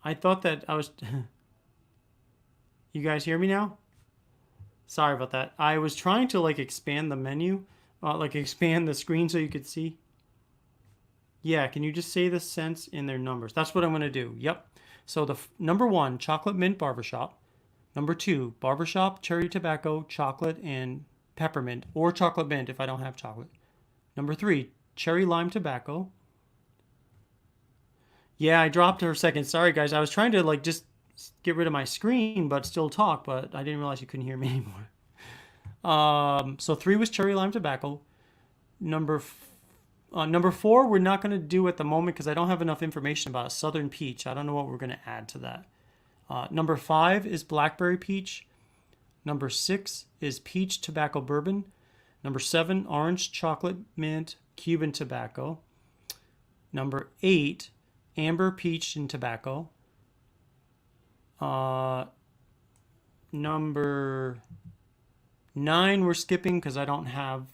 I thought that I was. You guys hear me now? Sorry about that. I was trying to like expand the menu, like expand the screen so you could see. Yeah, can you just say the cents in their numbers? That's what I'm going to do. Yep. So the number one, chocolate mint barbershop. Number two, barbershop, cherry tobacco, chocolate, and peppermint, or chocolate mint if I don't have chocolate. Number three, cherry lime tobacco. Yeah, I dropped her a second. Sorry, guys. I was trying to like just get rid of my screen but still talk, but I didn't realize you couldn't hear me anymore. So three was cherry lime tobacco. Number number four, we're not going to do at the moment because I don't have enough information about Southern peach. I don't know what we're going to add to that. Number five is blackberry peach. Number six is peach tobacco bourbon. Number seven, orange chocolate mint Cuban tobacco. Number eight, amber peach and tobacco. Number nine, we're skipping because I don't have,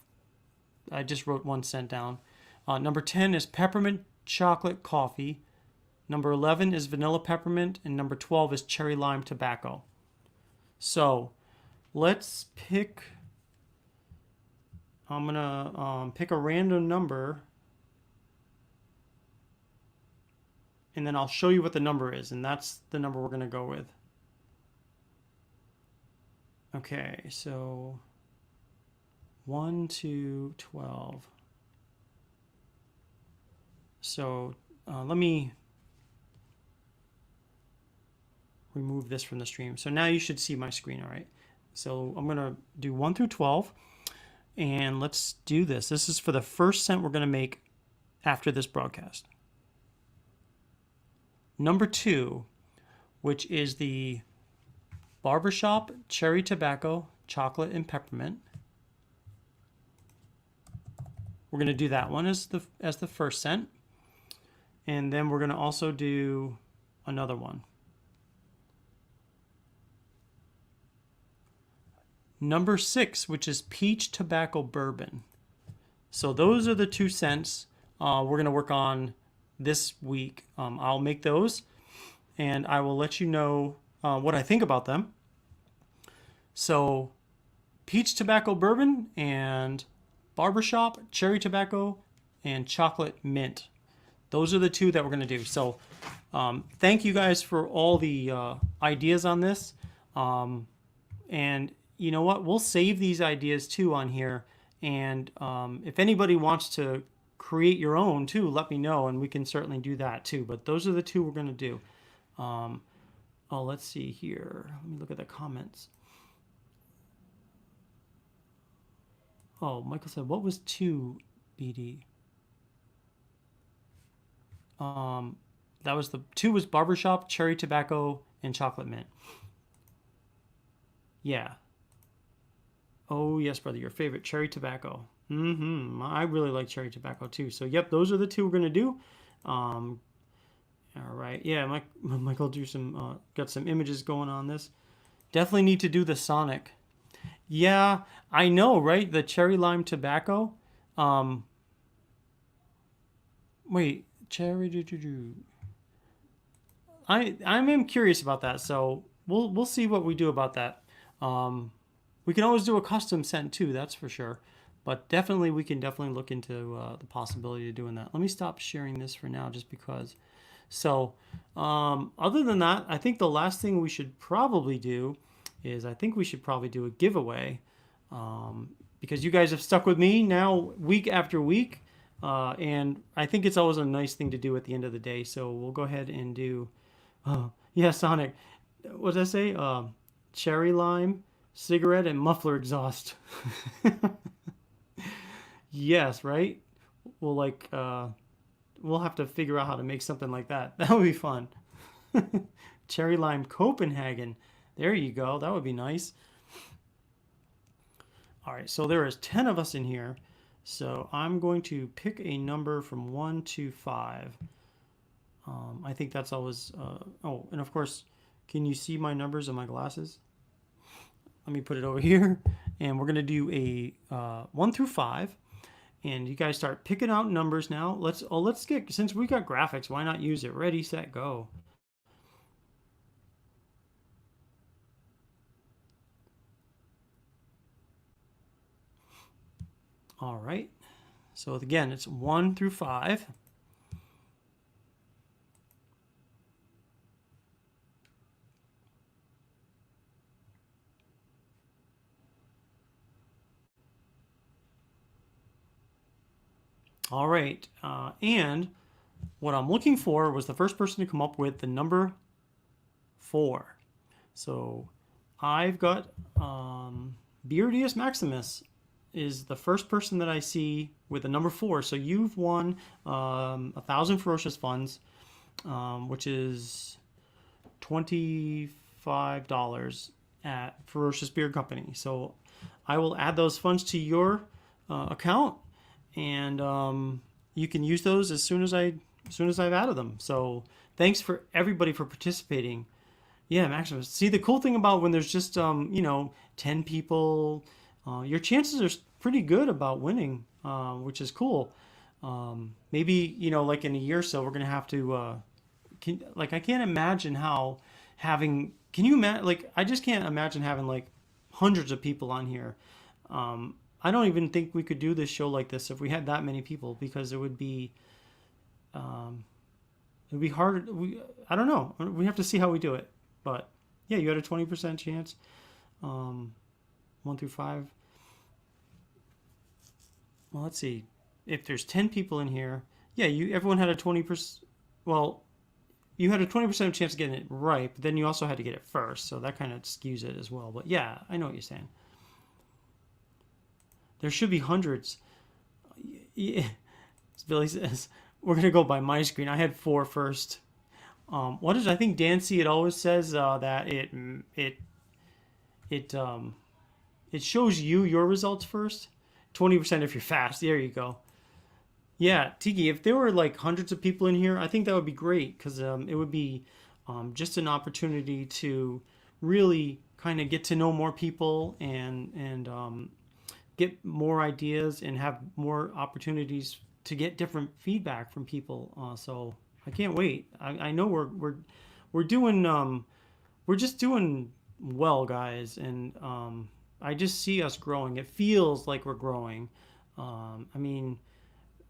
I just wrote 1 cent down. Number 10 is peppermint chocolate coffee. Number 11 is vanilla peppermint. And number 12 is cherry lime tobacco. So let's pick, I'm going to pick a random number. And then I'll show you what the number is. And that's the number we're going to go with. Okay, so 1 to 12. So let me remove this from the stream. So now you should see my screen, all right? So I'm going to do 1 through 12. And let's do this. This is for the first cent we're going to make after this broadcast. Number 2, which is the barbershop cherry tobacco, chocolate, and peppermint. We're going to do that one as the first cent. And then we're going to also do another one. Number 6, which is peach tobacco bourbon. So those are the 2 cents we're going to work on this week. I'll make those and I will let you know what I think about them. So peach tobacco bourbon and barbershop cherry tobacco and chocolate mint. Those are the 2 that we're going to do. So thank you guys for all the ideas on this. And you know what? We'll save these ideas too on here. And if anybody wants to create your own too, let me know and we can certainly do that too. But those are the 2 we're going to do. Oh, let's see here. Let me look at the comments. Oh, Michael said, what was 2, BD? That was the 2 was barbershop, cherry tobacco, and chocolate mint. Yeah. Oh, yes, brother, your favorite, cherry tobacco. I really like cherry tobacco too. So, yep, those are the 2 we're going to do. All right. Yeah, Michael drew some, got some images going on this. Definitely need to do the Sonic. Yeah, I know, right? The cherry lime tobacco. Wait, cherry. I'm curious about that. So we'll see what we do about that. We can always do a custom scent too. That's for sure. But definitely, we can definitely look into the possibility of doing that. Let me stop sharing this for now, just because. So, other than that, I think the last thing we should probably do is I think we should probably do a giveaway, because you guys have stuck with me now week after week, and I think it's always a nice thing to do at the end of the day. So we'll go ahead and do, yeah, Sonic. What did I say? Cherry lime, cigarette, and muffler exhaust. Yes, right? We'll we'll have to figure out how to make something like that. That would be fun. Cherry lime Copenhagen. There you go. That would be nice. All right, so there is 10 of us in here. So I'm going to pick a number from 1 to 5. I think that's always... oh, and of course, can you see my numbers on my glasses? Let me put it over here. And we're going to do a 1 through 5. and you guys start picking out numbers now. Let's get, since we got graphics, why not use it? Ready, set, go. All right. So again, it's 1 through 5. All right. And what I'm looking for was the first person to come up with the number 4. So I've got Beardius Maximus is the first person that I see with the number 4. So you've won 1,000 Ferocious funds, which is $25 at Ferocious Beard Company. So I will add those funds to your account, and you can use those as soon as I've added them. So thanks for everybody for participating. Yeah, Maximus. See, the cool thing about when there's just 10 people, your chances are pretty good about winning, which is cool. Maybe like in a year or so, we're gonna have to. I can't imagine how having. Can you imagine? Like, I just can't imagine having like hundreds of people on here. I don't even think we could do this show like this if we had that many people, because it would be hard. I don't know. We have to see how we do it. But yeah, you had a 20% chance. 1 through 5. Well, let's see. If there's 10 people in here, yeah, everyone had a 20%. Well, you had a 20% chance of getting it right, but then you also had to get it first, so that kind of skews it as well. But yeah, I know what you're saying. There should be hundreds. Yeah. Billy says we're gonna go by my screen. I had 4 first. What is? I think Dancy. It always says that it it shows you your results first. 20% if you're fast. There you go. Yeah, Tiki. If there were like hundreds of people in here, I think that would be great, because it would be just an opportunity to really kind of get to know more people, and get more ideas and have more opportunities to get different feedback from people. So I can't wait. I know we're doing we're just doing well, guys, and I just see us growing. It feels like we're growing. I mean,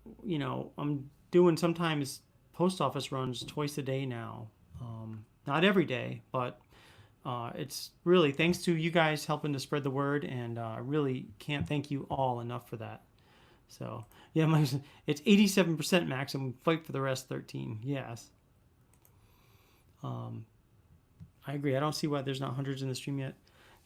I'm doing sometimes post office runs twice a day now. Not every day, but it's really thanks to you guys helping to spread the word, and I really can't thank you all enough for that. So yeah, it's 87% max, and fight for the rest 13. Yes, I agree. I don't see why there's not hundreds in the stream yet.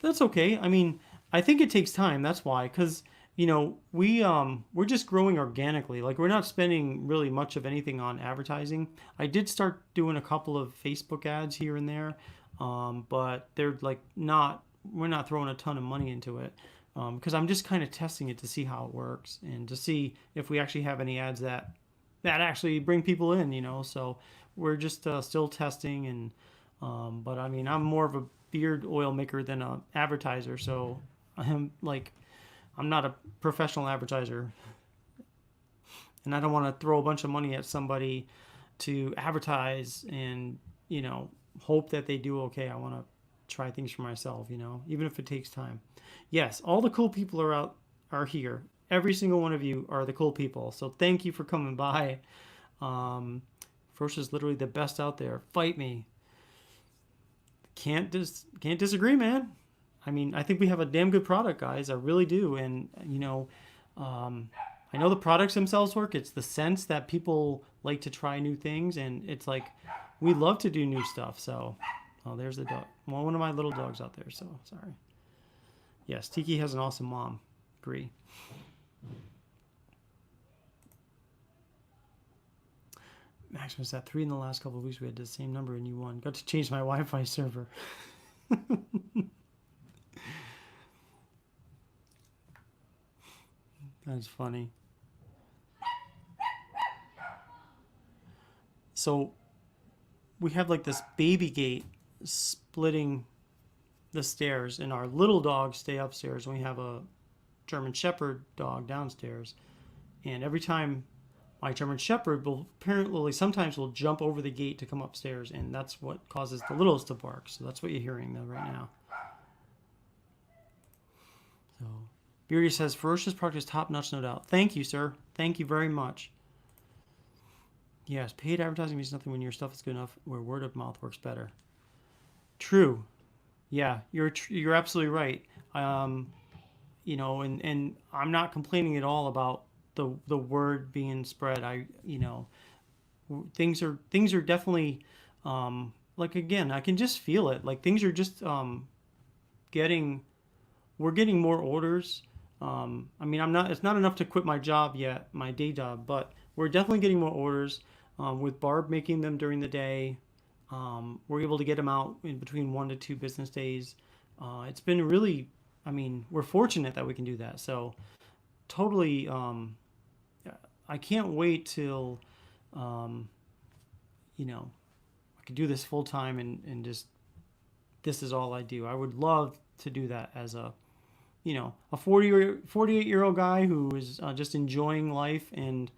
That's okay. I mean, I think it takes time. That's why, because we're just growing organically. Like, we're not spending really much of anything on advertising. I did start doing a couple of Facebook ads here and there, but they're like not. We're not throwing a ton of money into it, because I'm just kind of testing it to see how it works, and to see if we actually have any ads that actually bring people in. So we're just still testing, and but I mean, I'm more of a beard oil maker than a advertiser, so I'm not a professional advertiser, and I don't want to throw a bunch of money at somebody to advertise and hope that they do okay. I want to try things for myself, even if it takes time. Yes, all the cool people are here. Every single one of you are the cool people. So thank you for coming by. Ferocious is literally the best out there. Fight me. Can't disagree, man. I mean, I think we have a damn good product, guys. I really do. And I know the products themselves work. It's the sense that people like to try new things, and it's like we love to do new stuff. So, oh, there's the dog. Well, one of my little dogs out there. So sorry. Yes, Tiki has an awesome mom. Agree. Maximus at 3 in the last couple of weeks. We had the same number and you won. Got to change my Wi-Fi server. That's funny. So we have like this baby gate splitting the stairs, and our little dogs stay upstairs, and we have a German Shepherd dog downstairs. And every time my German Shepherd will apparently sometimes will jump over the gate to come upstairs, and that's what causes the littles to bark. So that's what you're hearing though right now. So Beardy says Ferocious product is top notch, no doubt. Thank you, sir. Thank you very much. Yes, paid advertising means nothing when your stuff is good enough. Where word of mouth works better. True. Yeah, you're absolutely right. And I'm not complaining at all about the word being spread. Things are definitely like, again, I can just feel it. Like things are just getting we're getting more orders. I'm not. It's not enough to quit my job yet, my day job, but we're definitely getting more orders. With Barb making them during the day, we're able to get them out in between 1 to 2 business days. It's been really. We're fortunate that we can do that. So totally. I can't wait till, um, I could do this full time and just this is all I do. I would love to do that as a 48-year-old guy who is just enjoying life and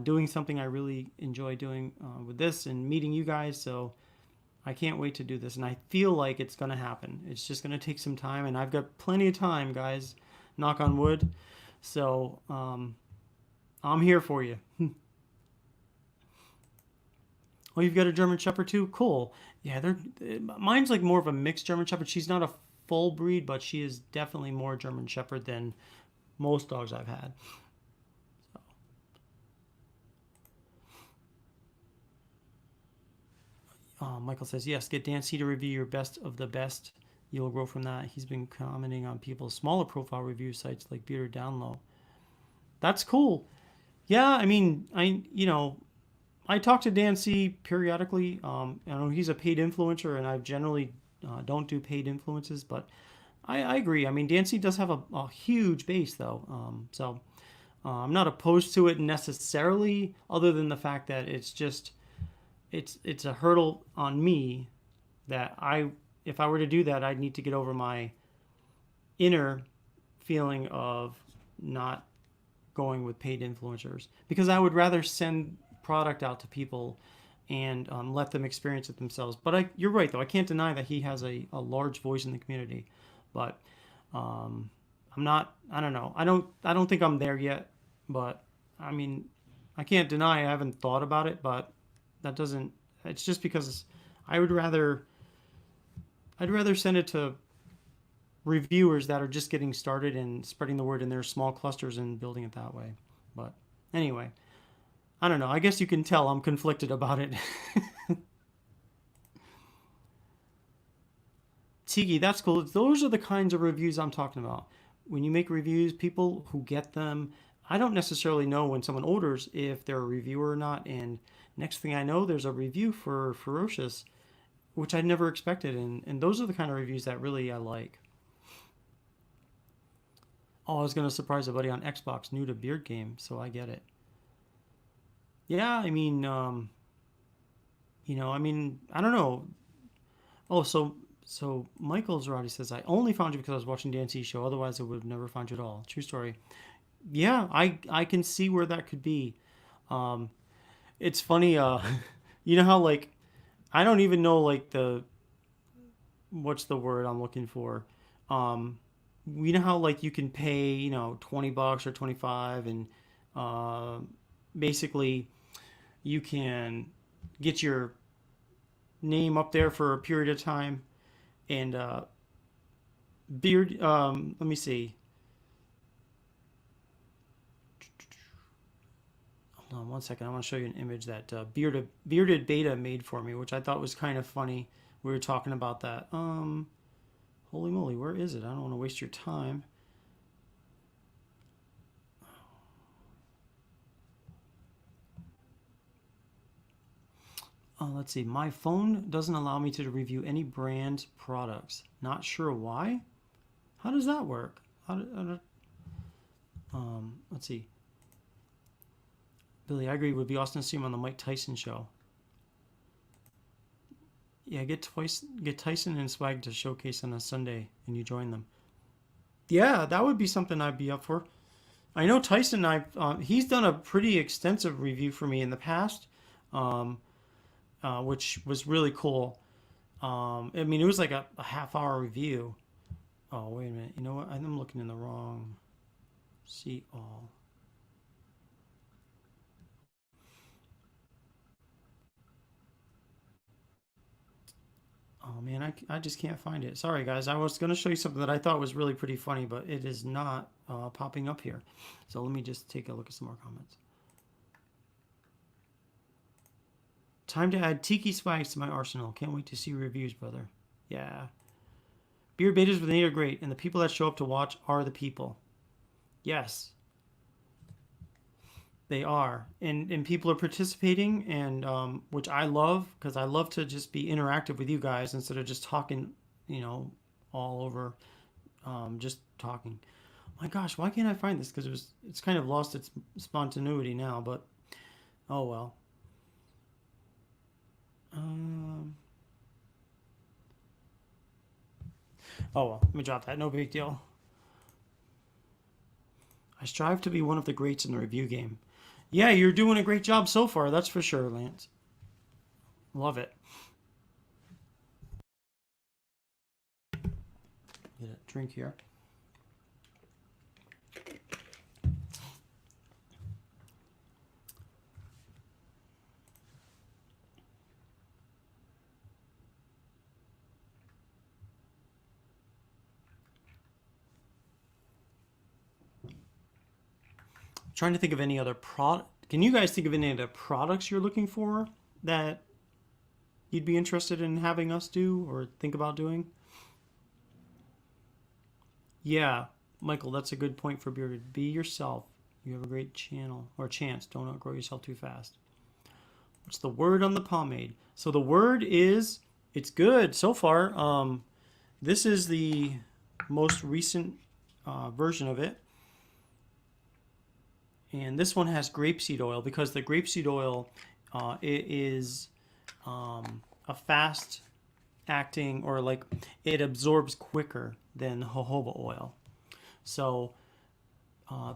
doing something I really enjoy doing with this and meeting you guys. So I can't wait to do this, and I feel like it's going to happen. It's just going to take some time, and I've got plenty of time, guys. Knock on wood. So I'm here for you. Oh, you've got a German Shepherd too? Cool. Yeah, mine's like more of a mixed German Shepherd. She's not a full breed, but she is definitely more German Shepherd than most dogs I've had. Michael says, yes, get Dan C to review your best of the best. You'll grow from that. He's been commenting on people's smaller profile review sites like Bearded Downlow. That's cool. Yeah, I talk to Dan C periodically. I know he's a paid influencer, and I generally don't do paid influences, but I agree. Dan C does have a huge base, though. I'm not opposed to it necessarily, other than the fact that it's a hurdle on me that if I were to do that, I'd need to get over my inner feeling of not going with paid influencers, because I would rather send product out to people and let them experience it themselves. But you're right, though. I can't deny that he has a large voice in the community. But I'm not. I don't know. I don't think I'm there yet. But I can't deny I haven't thought about it. But that doesn't. It's just because I'd rather send it to reviewers that are just getting started and spreading the word in their small clusters and building it that way. But anyway, I don't know. I guess you can tell I'm conflicted about it. Tiki, that's cool. Those are the kinds of reviews I'm talking about. When you make reviews, people who get them, I don't necessarily know when someone orders if they're a reviewer or not. And next thing I know, there's a review for Ferocious, which I never expected. And those are the kind of reviews that really I like. Oh, I was going to surprise a buddy on Xbox, new to Beard Game, so I get it. Yeah, I don't know. Oh, so Michael Zarati says, I only found you because I was watching Dancy's show. Otherwise, I would have never found you at all. True story. Yeah, I can see where that could be. Um, it's funny. You know how like I don't even know like what's the word I'm looking for. Um, you know how like you can pay $20 or 25 and uh, basically you can get your name up there for a period of time and beard. Let me see. Hold on 1 second. I want to show you an image that bearded beta made for me, which I thought was kind of funny. We were talking about that. Holy moly, where is it? I don't want to waste your time. Let's see. My phone doesn't allow me to review any brand products. Not sure why. How does that work? Let's see. Billy, I agree. It would be awesome to see him on the Mike Tyson show. Yeah, get Tyson and Swag to showcase on a Sunday, and you join them. Yeah, that would be something I'd be up for. I know Tyson. He's done a pretty extensive review for me in the past, um, which was really cool. I mean, it was like a half hour review. Oh, wait a minute. You know what? I'm looking in the wrong. See all. Oh man, I just can't find it. Sorry guys. I was going to show you something that I thought was really pretty funny, but it is not popping up here. So let me just take a look at some more comments. Time to add tiki spikes to my arsenal. Can't wait to see reviews, brother. Yeah. Beer betas with Nate are great, and the people that show up to watch are the people. Yes, they are, and people are participating, and which I love because I love to just be interactive with you guys instead of just talking, you know, all over, just talking. My gosh, why can't I find this? Because it's kind of lost its spontaneity now, but oh well. Um, oh well, let me drop that. No big deal. I strive to be one of the greats in the review game. Yeah, you're doing a great job so far. That's for sure, Lance. Love it. Get a drink here. Trying to think of any other product. Can you guys think of any other products you're looking for that you'd be interested in having us do or think about doing? Yeah, Michael, that's a good point for Bearded. Be yourself. You have a great channel or chance. Don't outgrow yourself too fast. What's the word on the pomade? So the word is it's good so far. This is the most recent version of it. And this one has grapeseed oil because the grapeseed oil it is a fast acting or like it absorbs quicker than jojoba oil. So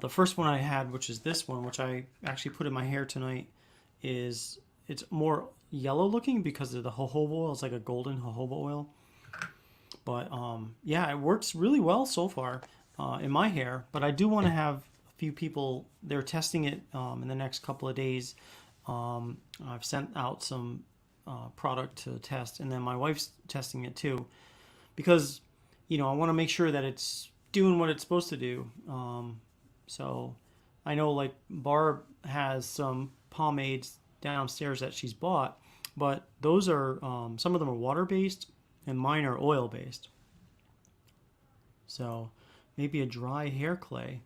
the first one I had, which is this one, which I actually put in my hair tonight, is it's more yellow looking because of the jojoba oil. It's like a golden jojoba oil. But yeah, it works really well so far in my hair. But I do want to have a few people. They're testing it in the next couple of days. I've sent out some product to test, and then my wife's testing it too, because you know I want to make sure that it's doing what it's supposed to do. So I know like Barb has some pomades downstairs that she's bought, but those are some of them are water based and mine are oil based. So maybe a dry hair clay.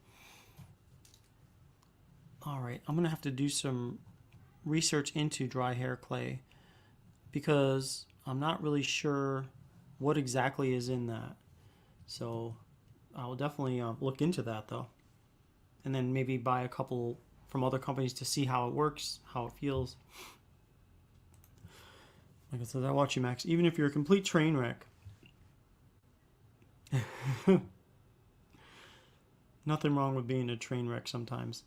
All right, I'm gonna have to do some research into dry hair clay because I'm not really sure what exactly is in that. So I will definitely look into that though, and then maybe buy a couple from other companies to see how it works, how it feels. Like I said, I watch you, Max. Even if you're a complete train wreck, nothing wrong with being a train wreck sometimes.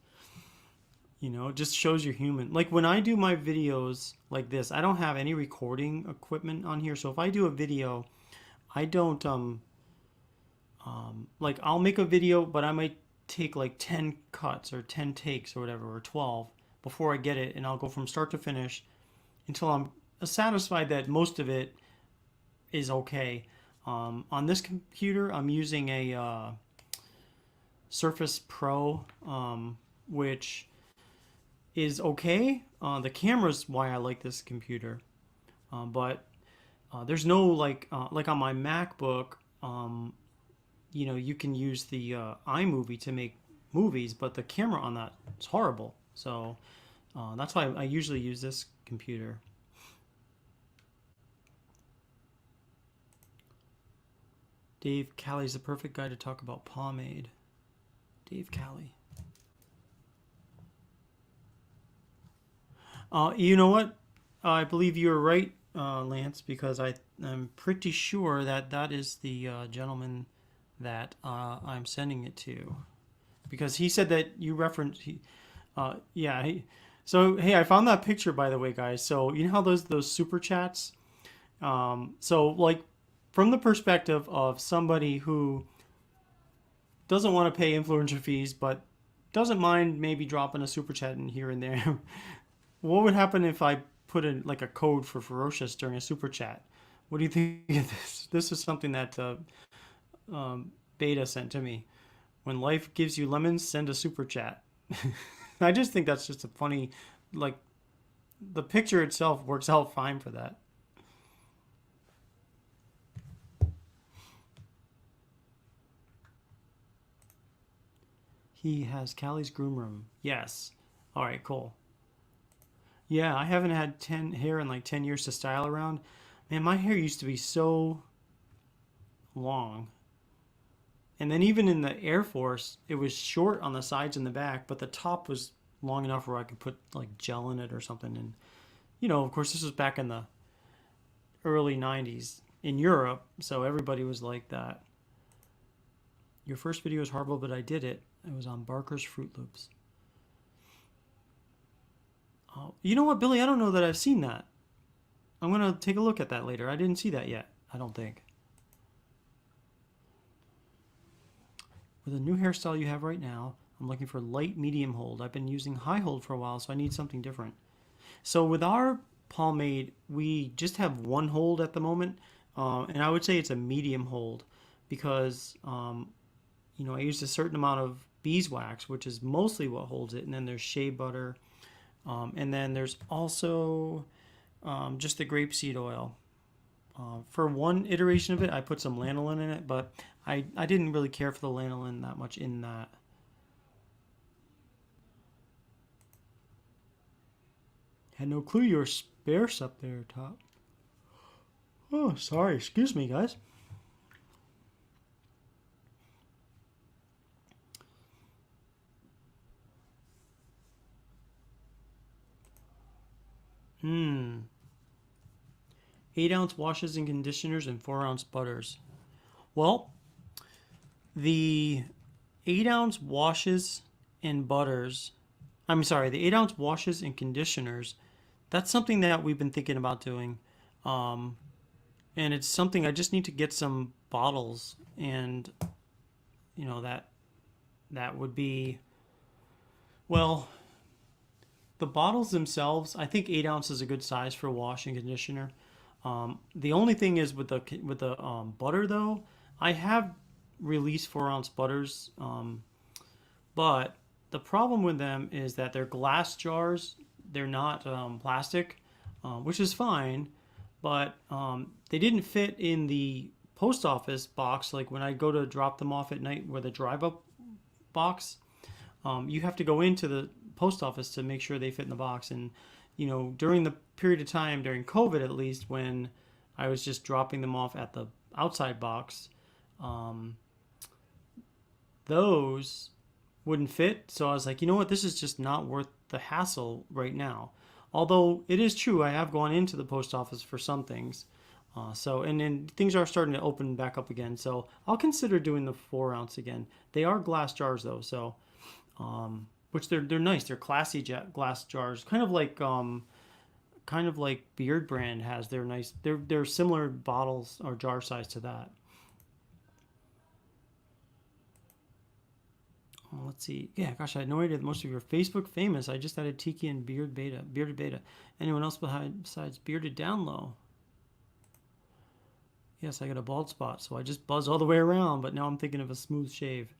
You know, it just shows you're human. Like when I do my videos like this, I don't have any recording equipment on here. So if I do a video, I don't like I'll make a video, but I might take like 10 cuts or 10 takes or whatever or 12 before I get it, and I'll go from start to finish until I'm satisfied that most of it is okay. On this computer, I'm using a Surface Pro, which is okay. The camera's why I like this computer, but there's no like on my MacBook. You know, you can use the iMovie to make movies, but the camera on that is horrible. So that's why I usually use this computer. Dave Callie's the perfect guy to talk about pomade. Dave Callie. You know what? I believe you're right, Lance, because I'm pretty sure that that is the gentleman that I'm sending it to. because he said that you referenced yeah. So hey, I found that picture by the way, guys. So you know how those super chats. So like from the perspective of somebody who doesn't want to pay influencer fees, but doesn't mind maybe dropping a super chat in here and there. What would happen if I put in like a code for Ferocious during a super chat? What do you think of this? This is something that Beta sent to me. When life gives you lemons, send a super chat. I just think that's just a funny, like, the picture itself works out fine for that. He has Callie's groom room. Yes. All right, cool. Yeah, I haven't had 10 hair in like 10 years to style around. Man, my hair used to be so long. And then even in the Air Force, it was short on the sides and the back, but the top was long enough where I could put like gel in it or something. And of course, this was back in the early 90s in Europe, so everybody was like that. Your first video was horrible, but I did it. It was on Barker's Fruit Loops. Oh, you know what, Billy? I don't know that I've seen that. I'm going to take a look at that later. I didn't see that yet, I don't think. With the new hairstyle you have right now, I'm looking for light medium hold. I've been using high hold for a while, so I need something different. So with our pomade, we just have one hold at the moment, and I would say it's a medium hold because I used a certain amount of beeswax, which is mostly what holds it, and then there's shea butter, and then there's also just the grapeseed oil. For one iteration of it, I put some lanolin in it, but I didn't really care for the lanolin that much in that. Had no clue you were sparse up there, Top. Oh, sorry. Excuse me, guys. Hmm. 8-ounce washes and conditioners and 4-ounce butters. Well, the 8-ounce washes and butters, the 8-ounce washes and conditioners, that's something that we've been thinking about doing. And it's something I just need to get some bottles, and that would be, well, the bottles themselves, I think 8 ounces is a good size for wash and conditioner. The only thing is with the butter though, I have released 4-ounce butters, but the problem with them is that they're glass jars. They're not plastic, which is fine, but they didn't fit in the post office box. Like when I go to drop them off at night, where the drive up box, you have to go into the post office to make sure they fit in the box. And during the period of time during COVID, at least, when I was just dropping them off at the outside box, those wouldn't fit. So I was like, you know what, this is just not worth the hassle right now. Although it is true, I have gone into the post office for some things. And then things are starting to open back up again. So I'll consider doing the 4-ounce again. They are glass jars though, so which they're nice. They're classy glass jars, kind of like Beard Brand has. They're nice. They're similar bottles or jar size to that. Let's see. Yeah, gosh, I had no idea that most of you are Facebook famous. I just added Tiki and Bearded Beta. Anyone else besides Bearded Down Low? Yes, I got a bald spot, so I just buzz all the way around, but now I'm thinking of a smooth shave.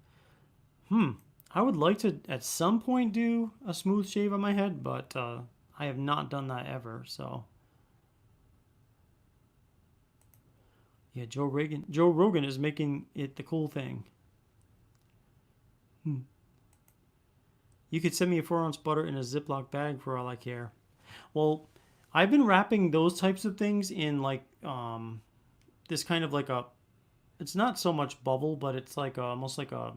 I would like to, at some point, do a smooth shave on my head, but I have not done that ever, so. Yeah, Joe Rogan is making it the cool thing. You could send me a 4-ounce butter in a Ziploc bag for all I care. Well, I've been wrapping those types of things in like this kind of like it's not so much bubble, but it's like almost like a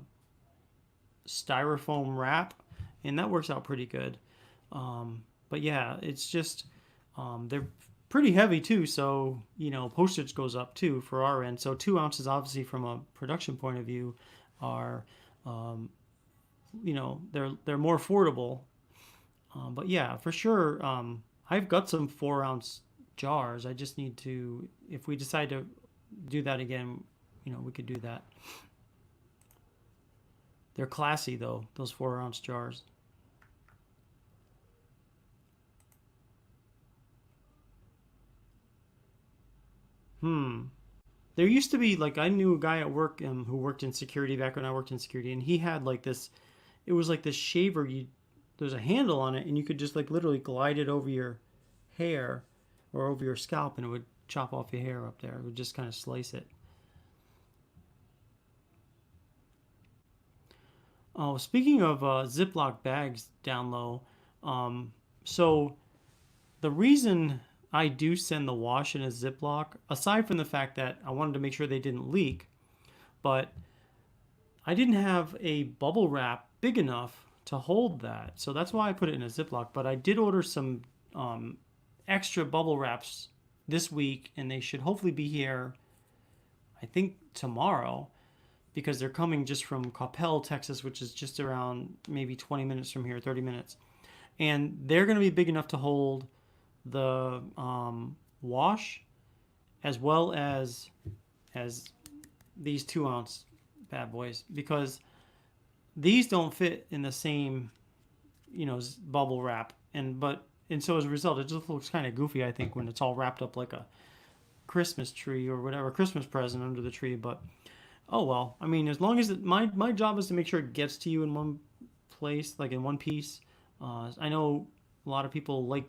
styrofoam wrap, and that works out pretty good. But yeah, it's just they're pretty heavy too, so postage goes up too for our end. So 2 ounces, obviously, from a production point of view, are they're more affordable. But yeah, for sure, I've got some 4 ounce jars. I just need to, if we decide to do that again, we could do that. They're classy though, those 4 ounce jars. Hmm. There used to be like I knew a guy at work who worked in security back when I worked in security, and he had like this. It was like this shaver. There's a handle on it, and you could just like literally glide it over your hair or over your scalp, and it would chop off your hair up there. It would just kind of slice it. Oh, speaking of Ziploc bags down low, so the reason I do send the wash in a Ziploc, aside from the fact that I wanted to make sure they didn't leak, but I didn't have a bubble wrap big enough to hold that. So that's why I put it in a Ziploc. But I did order some extra bubble wraps this week, and they should hopefully be here, I think, tomorrow, because they're coming just from Coppell, Texas, which is just around maybe 20 minutes from here, 30 minutes. And they're going to be big enough to hold the wash as well as these 2 ounce bad boys, because these don't fit in the same bubble wrap, and so as a result it just looks kind of goofy, I think, when it's all wrapped up like a Christmas tree or whatever Christmas present under the tree. But oh well, I mean, as long as my job is to make sure it gets to you in one place, like in one piece. I know a lot of people like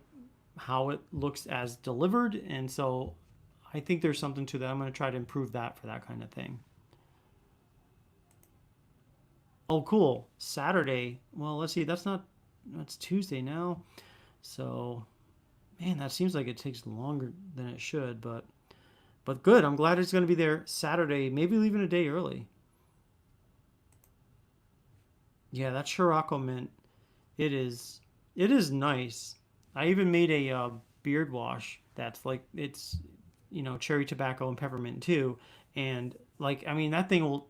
how it looks as delivered, and so I think there's something to that. I'm going to try to improve that for that kind of thing. Oh, cool. Saturday. Well, let's see. That's Tuesday now. So, man, that seems like it takes longer than it should, but good. I'm glad it's going to be there Saturday, maybe leaving a day early. Yeah, that Scirocco mint, it is nice. I even made a beard wash that's like cherry tobacco and peppermint too, and like I mean that thing will.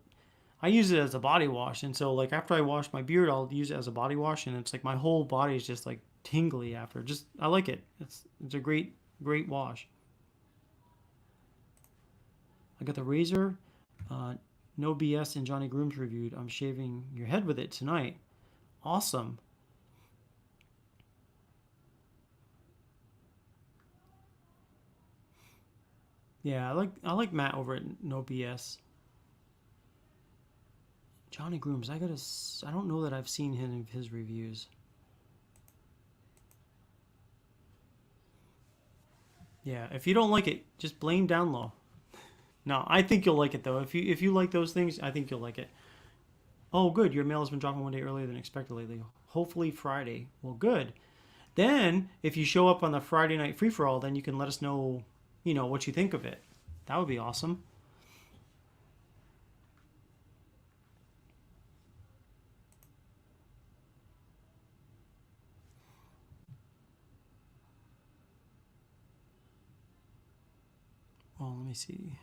I use it as a body wash, and so like after I wash my beard, I'll use it as a body wash, and it's like my whole body is just like tingly after. Just I like it. It's a great wash. I got the razor, uh, no BS, and Johnny Grooms reviewed. I'm shaving your head with it tonight. Awesome. Yeah, I like Matt over at No BS. Johnny Grooms. I don't know that I've seen his reviews. Yeah, if you don't like it, just blame down low. No, I think you'll like it though. If you like those things, I think you'll like it. Oh, good. Your mail has been dropping one day earlier than expected lately. Hopefully Friday. Well, good. Then, if you show up on the Friday night free for all, then you can let us know, what you think of it. That would be awesome. Well, let me see.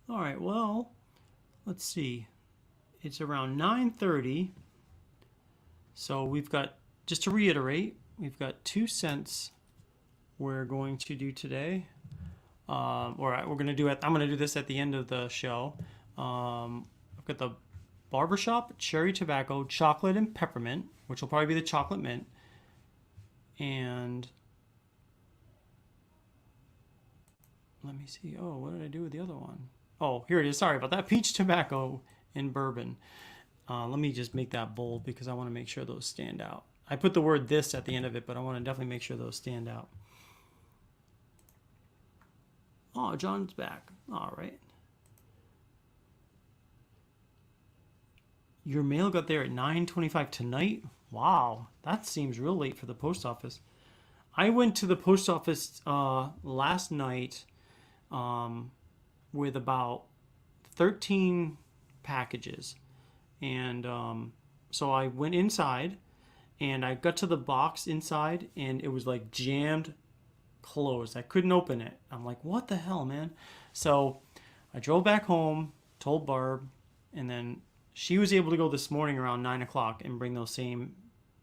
All right. Well, let's see. It's around 9:30. So we've got, just to reiterate, we've got 2 cents we're going to do today. Or we're going to do it. I'm going to do this at the end of the show. I've got the barbershop cherry tobacco, chocolate and peppermint, which will probably be the chocolate mint. And let me see. Oh, what did I do with the other one? Oh, here it is. Sorry about that. Peach tobacco and bourbon. Let me just make that bold because I want to make sure those stand out. I put the word this at the end of it, but I want to definitely make sure those stand out. Oh, John's back. All right. Your mail got there at 9:25 tonight? Wow, that seems real late for the post office. I went to the post office last night with about 13 packages. And so I went inside and I got to the box inside and it was like jammed closed. I couldn't open it. I'm like, what the hell, man? So I drove back home, told Barb, and then she was able to go this morning around 9 o'clock and bring those same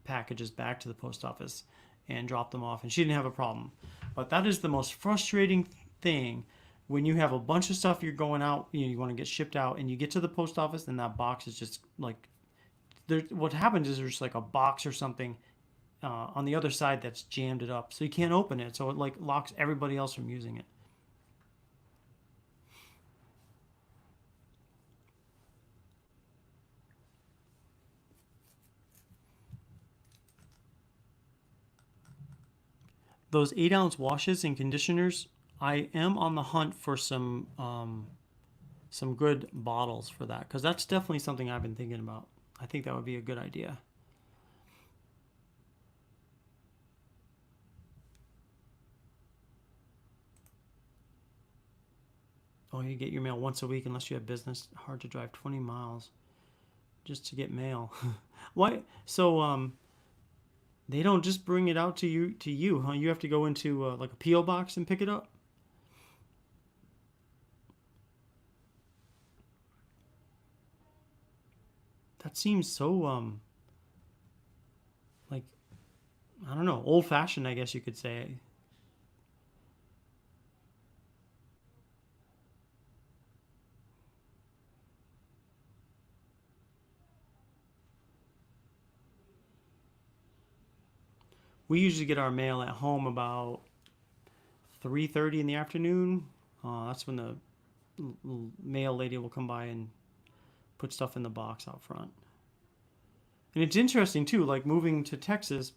packages back to the post office and drop them off. And she didn't have a problem. But that is the most frustrating thing when you have a bunch of stuff you're going out, you want to get shipped out, and you get to the post office and that box is just like, what happens is there's like a box or something on the other side that's jammed it up, so you can't open it. So it like locks everybody else from using it. Those 8-ounce washes and conditioners, I am on the hunt for some good bottles for that because that's definitely something I've been thinking about. I think that would be a good idea. Oh, you get your mail once a week unless you have business. Hard to drive 20 miles just to get mail. Why? So they don't just bring it out to you, huh? You have to go into like a PO box and pick it up. That seems so like, I don't know, old fashioned, I guess you could say. We usually get our mail at home about 3:30 in the afternoon. That's when the mail lady will come by and put stuff in the box out front. And it's interesting too, like moving to Texas.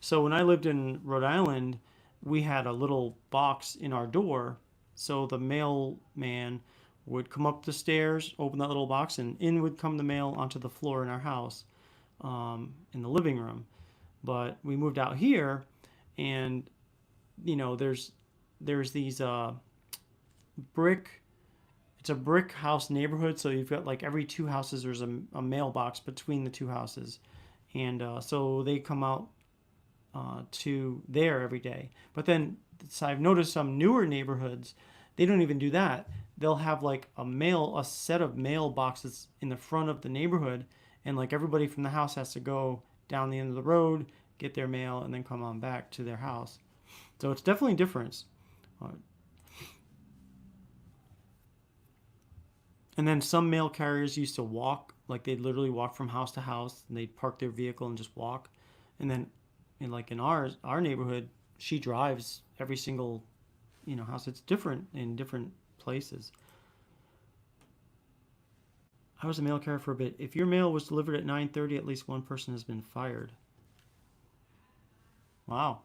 So when I lived in Rhode Island, we had a little box in our door. So the mailman would come up the stairs, open that little box, and in would come the mail onto the floor in our house, in the living room. But we moved out here, and there's these brick. It's a brick house neighborhood, so you've got like every two houses there's a mailbox between the two houses, and so they come out to there every day. But then, so I've noticed some newer neighborhoods, they don't even do that. They'll have like a set of mail boxes in the front of the neighborhood, and like everybody from the house has to go down the end of the road, get their mail, and then come on back to their house. So it's definitely a difference. Uh, and then some mail carriers used to walk, like they'd literally walk from house to house, and they'd park their vehicle and just walk. And then, like in our neighborhood, she drives every single house. It's different in different places. I was a mail carrier for a bit. If your mail was delivered at 9:30, at least one person has been fired. Wow.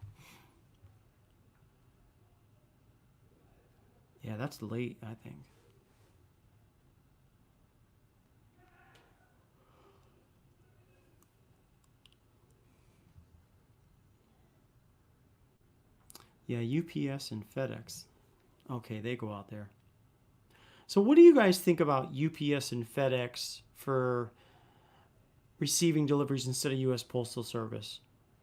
Yeah, that's late, I think. Yeah, UPS and FedEx. Okay, they go out there. So what do you guys think about UPS and FedEx for receiving deliveries instead of US Postal Service?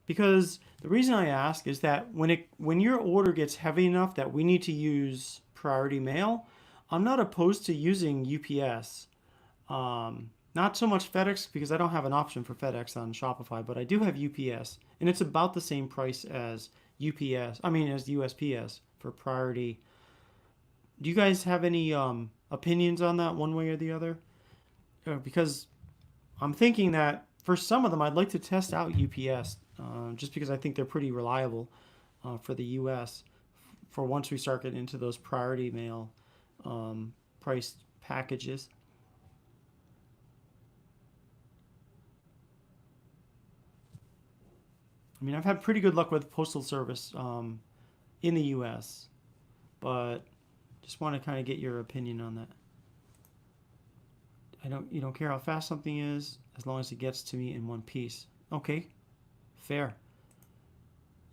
Because the reason I ask is that when your order gets heavy enough that we need to use priority mail, I'm not opposed to using UPS. Not so much FedEx because I don't have an option for FedEx on Shopify, but I do have UPS, and it's about the same price as as USPS for priority. Do you guys have any opinions on that one way or the other? Because I'm thinking that for some of them, I'd like to test out UPS just because I think they're pretty reliable for the US for once we start getting into those priority mail priced packages. I mean, I've had pretty good luck with Postal Service in the US, but just want to kind of get your opinion on that. You don't care how fast something is as long as it gets to me in one piece. Okay, fair.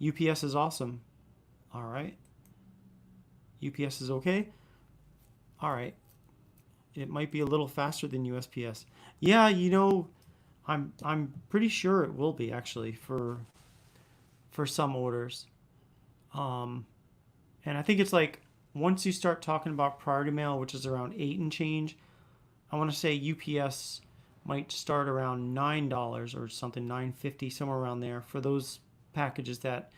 UPS is awesome. All right. UPS is okay. All right. it might be a little faster than USPS. Yeah, you know, I'm pretty sure it will be actually for some orders. Um, and I think it's like once you start talking about priority mail, which is around 8 and change, I want to say UPS might start around $9 or something, 9.50, somewhere around there for those packages that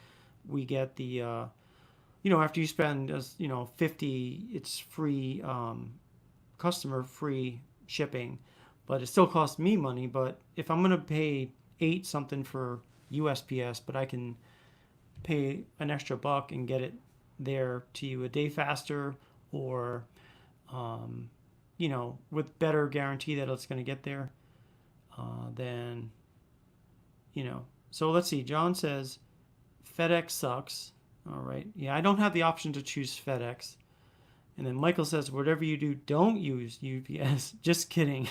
we get the after you spend 50, it's free, customer free shipping, but it still costs me money. But if I'm gonna pay 8 something for USPS, but I can pay an extra buck and get it there to you a day faster, or um, with better guarantee that it's going to get there, then so let's see. John says FedEx sucks. All right, yeah, I don't have the option to choose FedEx. And then Michael says, whatever you do, don't use UPS. Just kidding.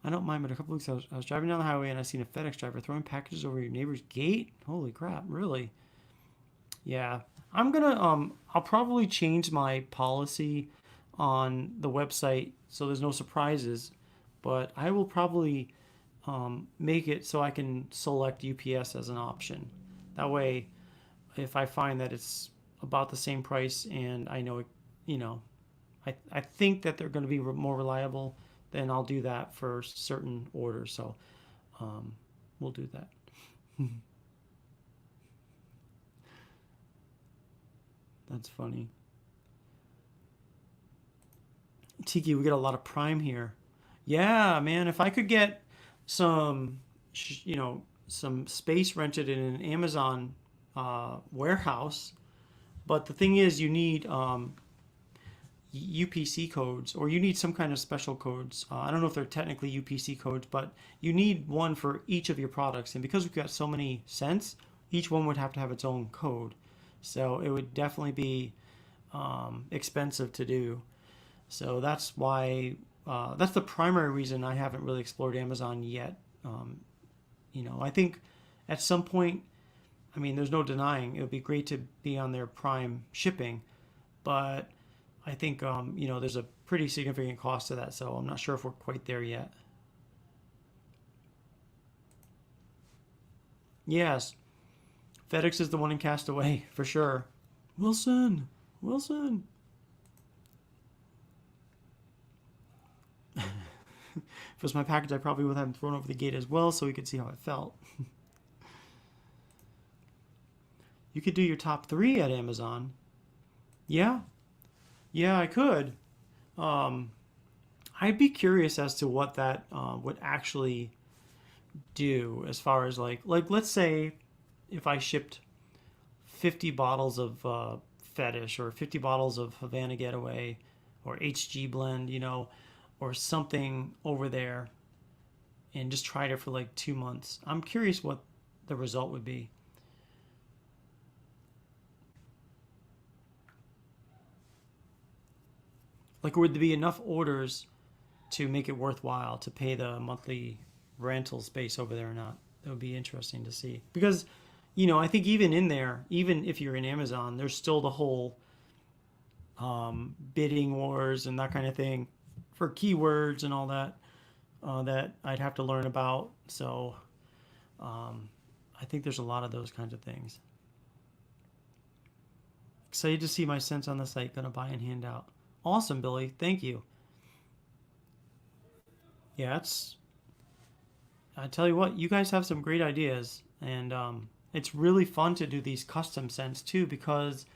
I don't mind, but a couple weeks I was driving down the highway and I seen a FedEx driver throwing packages over your neighbor's gate. Holy crap, really? Yeah. I'm gonna I'll probably change my policy on the website so there's no surprises, but I will probably make it so I can select UPS as an option. That way, if I find that it's about the same price and I know it, I think that they're going to be more reliable, then I'll do that for certain orders. So we'll do that. That's funny. Tiki, we get a lot of Prime here. Yeah, man, if I could get some, some space rented in an Amazon warehouse, but the thing is, you need UPC codes, or you need some kind of special codes. I don't know if they're technically UPC codes, but you need one for each of your products. And because we've got so many cents, each one would have to have its own code. So it would definitely be expensive to do. So that's why, that's the primary reason I haven't really explored Amazon yet. I think at some point, I mean, there's no denying it would be great to be on their Prime shipping, but I think there's a pretty significant cost to that, so I'm not sure if we're quite there yet. Yes, FedEx is the one in Castaway for sure. Wilson, Wilson. If it was my package, I probably would have him thrown over the gate as well, so we could see how it felt. You could do your top 3 at Amazon. Yeah, yeah, I could. Um, I'd be curious as to what that would actually do as far as like let's say if I shipped 50 bottles of Fetish or 50 bottles of Havana Getaway or HG Blend, or something over there, and just tried it for like 2 months. I'm curious what the result would be. Like, would there be enough orders to make it worthwhile to pay the monthly rental space over there or not? That would be interesting to see. Because, I think even in there, even if you're in Amazon, there's still the whole bidding wars and that kind of thing for keywords and all that that I'd have to learn about. So I think there's a lot of those kinds of things. Excited to see my cents on the site. Gonna buy and hand out. Awesome, Billy. Thank you. Yeah, I tell you what, you guys have some great ideas, and it's really fun to do these custom scents too because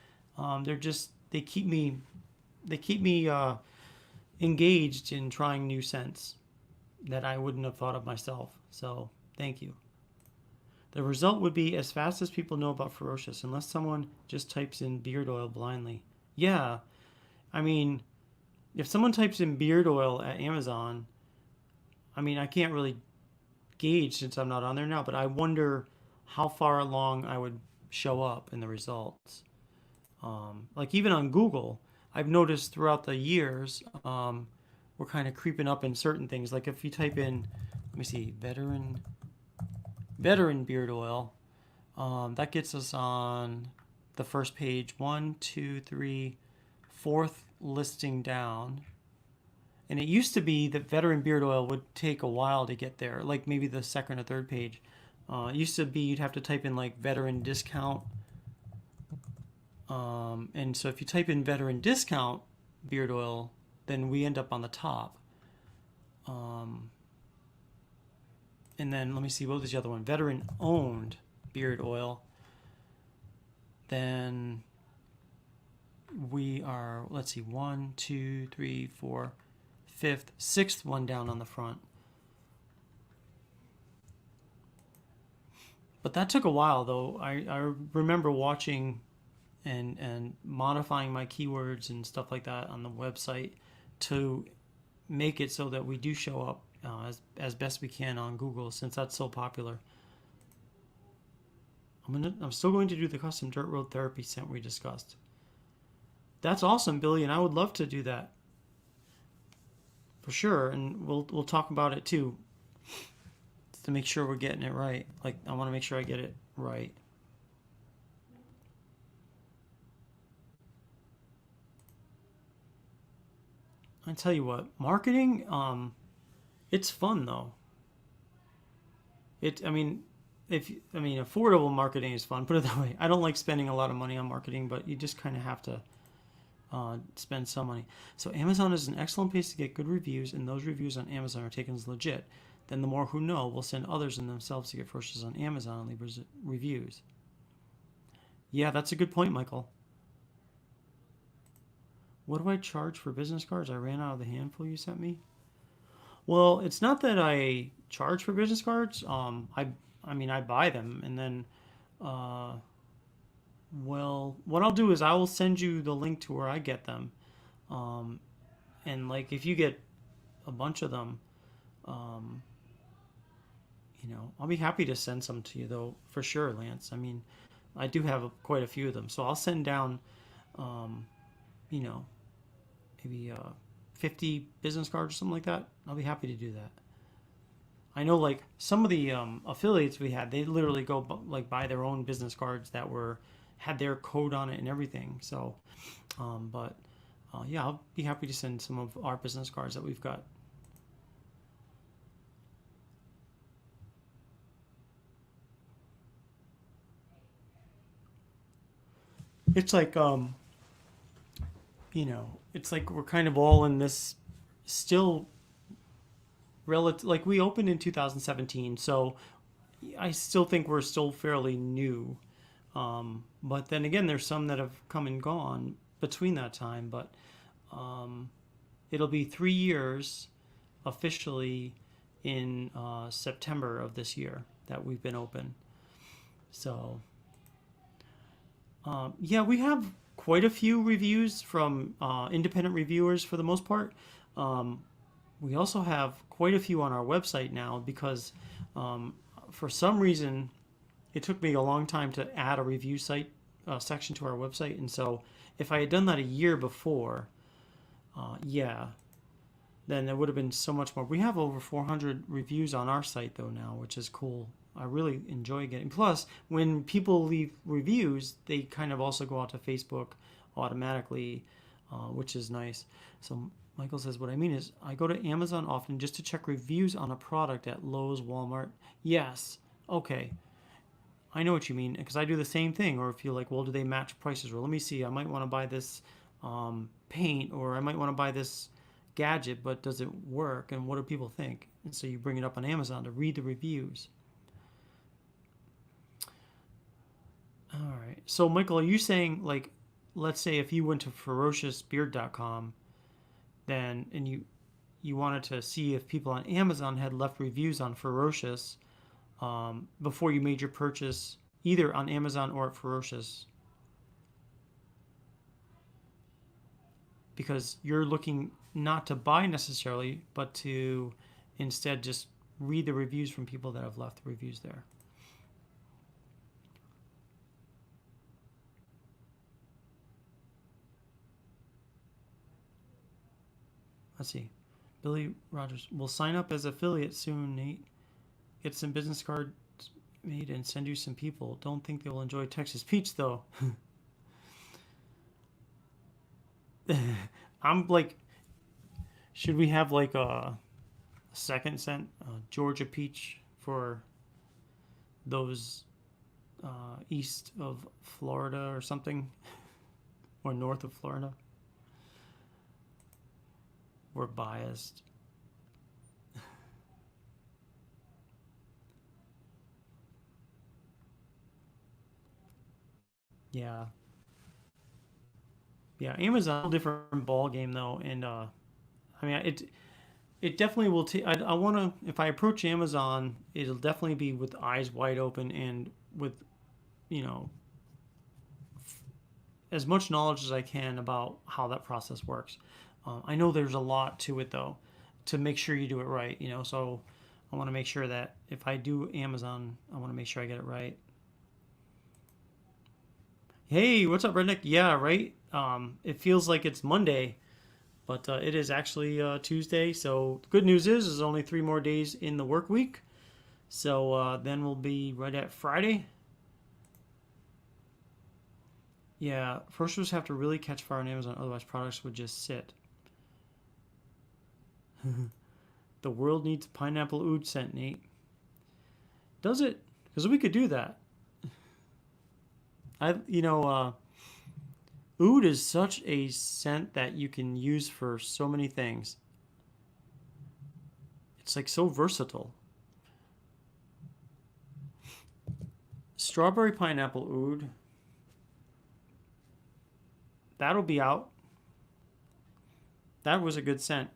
they keep me engaged in trying new scents that I wouldn't have thought of myself. So thank you. The result would be as fast as people know about Ferocious, unless someone just types in beard oil blindly. Yeah, I mean, if someone types in beard oil at Amazon, I mean, I can't really gauge since I'm not on there now, but I wonder how far along I would show up in the results. Like even on Google, I've noticed throughout the years, we're kind of creeping up in certain things. Like if you type in, let me see, veteran beard oil, that gets us on the first page, one, two, three, fourth listing down. And it used to be that veteran beard oil would take a while to get there, like maybe the second or third page. It used to be you'd have to type in like veteran discount. And so if you type in veteran discount beard oil, then we end up on the top. And then let me see, what was the other one? Veteran owned beard oil. Then we are, let's see, 1, 2, 3, 4, 5th, 6th one down on the front. But that took a while though. I remember watching and modifying my keywords and stuff like that on the website to make it so that we do show up as best we can on Google, since that's so popular. I'm still going to do the custom dirt road therapy scent we discussed. That's awesome, Billy, and I would love to do that for sure. And we'll talk about it too, to make sure we're getting it right. Like, I want to make sure I get it right. I tell you what, marketing, it's fun though. I mean, affordable marketing is fun. Put it that way. I don't like spending a lot of money on marketing, but you just kind of have to spend some money. So Amazon is an excellent place to get good reviews, and those reviews on Amazon are taken as legit. Then the more who know will send others and themselves to get Ferocious on Amazon and leave reviews. Yeah, that's a good point, Michael. What do I charge for business cards? I ran out of the handful you sent me. Well, it's not that I charge for business cards. I mean, I buy them, and then, uh, well, what I'll do is I will send you the link to where I get them. Um, and like, if you get a bunch of them, um, I'll be happy to send some to you though, for sure, Lance. I mean, I do have quite a few of them, so I'll send down, um, you know, maybe 50 business cards or something like that. I'll be happy to do that. I know, like some of the affiliates we had, they literally go like buy their own business cards that had their code on it and everything. So, but yeah, I'll be happy to send some of our business cards that we've got. It's like it's like we're kind of all in this still relative. Like, we opened in 2017, so I still think we're still fairly new. But then again, there's some that have come and gone between that time. But um, it'll be 3 years officially in September of this year that we've been open. So yeah, we have quite a few reviews from independent reviewers for the most part. Um, we also have quite a few on our website now because um, for some reason it took me a long time to add a review site section to our website. And so if I had done that a year before, yeah, then there would have been so much more. We have over 400 reviews on our site though now, which is cool. I really enjoy getting. Plus, when people leave reviews, they kind of also go out to Facebook automatically, which is nice. So Michael says, what I mean is, I go to Amazon often just to check reviews on a product at Lowe's, Walmart. Yes. Okay. I know what you mean, because I do the same thing. Or if you're like, well, do they match prices? Or let me see, I might want to buy this paint, or I might want to buy this gadget, but does it work? And what do people think? And so you bring it up on Amazon to read the reviews. All right. So, Michael, are you saying, like, let's say if you went to ferociousbeard.com, then and you wanted to see if people on Amazon had left reviews on Ferocious before you made your purchase, either on Amazon or at Ferocious, because you're looking not to buy necessarily, but to instead just read the reviews from people that have left reviews there. Let's see. Billy Rogers will sign up as affiliate soon, Nate. Get some business cards made and send you some people. Don't think they will enjoy Texas peach though. I'm like, should we have like a second scent Georgia peach for those east of Florida or something, or north of Florida? We're biased. Yeah, yeah. Amazon, a different ball game though, and I mean it definitely will take. I want to, if I approach Amazon, it'll definitely be with eyes wide open and with, you know, as much knowledge as I can about how that process works. I know there's a lot to it though, to make sure you do it right. So I want to make sure that if I do Amazon, I want to make sure I get it right. Hey, what's up, Redneck? Yeah, right. It feels like it's Monday, but it is actually Tuesday. So the good news is, there's only 3 more days in the work week. So then we'll be right at Friday. Yeah, Ferocious have to really catch fire on Amazon, otherwise products would just sit. The world needs pineapple oud scent, Nate. Does it? Because we could do that. Oud is such a scent that you can use for so many things. It's like so versatile. Strawberry pineapple oud. That'll be out. That was a good scent.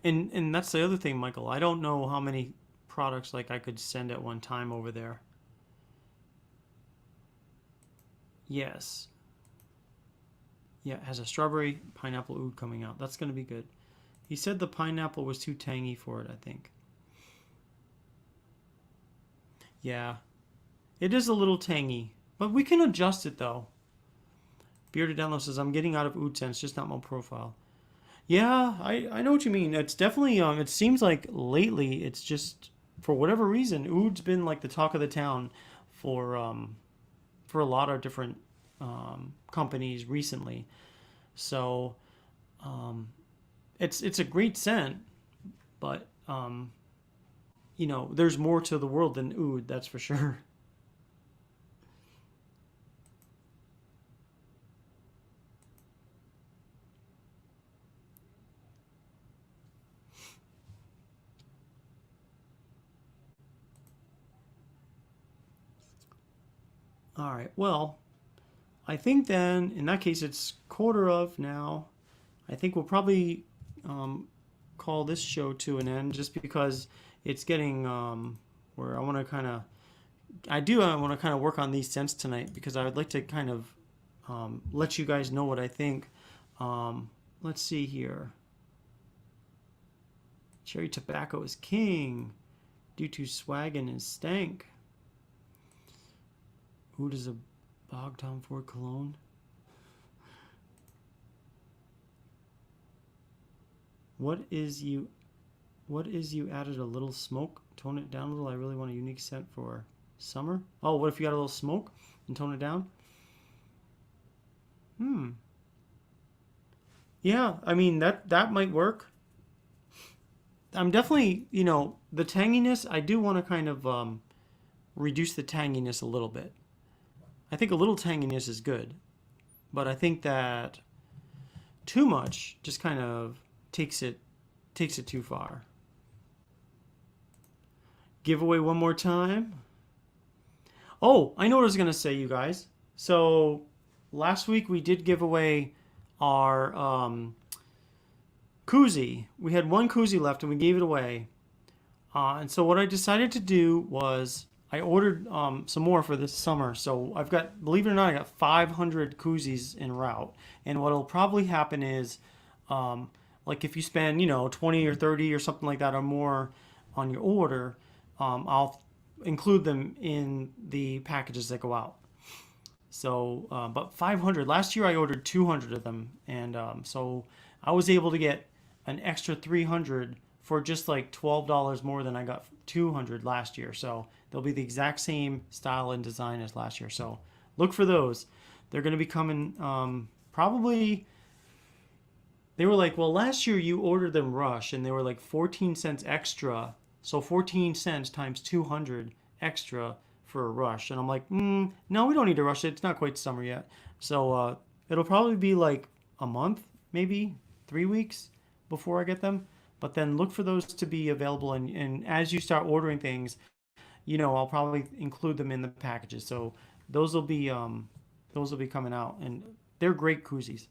And that's the other thing, Michael. I don't know how many products like I could send at one time over there. Yes. Yeah, it has a strawberry pineapple oud coming out. That's going to be good. He said the pineapple was too tangy for it, I think. Yeah, it is a little tangy, but we can adjust it though. Bearded Download says, I'm getting out of oud scents, just not my profile. Yeah, I know what you mean. It's definitely it seems like lately it's just, for whatever reason, oud's been like the talk of the town for for a lot of different companies recently. So it's a great scent, but there's more to the world than oud, that's for sure. All right. Well, I think then in that case it's quarter of now. I think we'll probably um, call this show to an end, just because it's getting where I want to kind of, I want to kind of work on these scents tonight, because I would like to kind of let you guys know what I think. Let's see here. Cherry tobacco is king due to swag and his stank. Who does a bog Tom Ford cologne? What is you? What is you added a little smoke? Tone it down a little. I really want a unique scent for summer. Oh, what if you got a little smoke and tone it down? Hmm. Yeah, I mean that might work. I'm definitely, the tanginess. I do want to kind of reduce the tanginess a little bit. I think a little tanginess is good, but I think that too much just kind of takes it too far. Giveaway one more time. Oh, I know what I was gonna say, you guys. So last week we did give away our koozie. We had one koozie left and we gave it away. And so what I decided to do was I ordered some more for this summer. So I've got, believe it or not, I got 500 koozies en route. And what'll probably happen is, like if you spend, 20 or 30 or something like that or more on your order, I'll include them in the packages that go out. So, but 500. Last year I ordered 200 of them, and so I was able to get an extra 300 for just like $12 more than I got 200 last year. So they'll be the exact same style and design as last year. So look for those. They're going to be coming probably. They were like, well, last year you ordered them rush and they were like 14 cents extra. So 14 cents times 200 extra for a rush. And I'm like, no, we don't need to rush it. It's not quite summer yet. So it'll probably be like a month, maybe 3 weeks before I get them. But then look for those to be available. And as you start ordering things, I'll probably include them in the packages. So those will be coming out, and they're great koozies.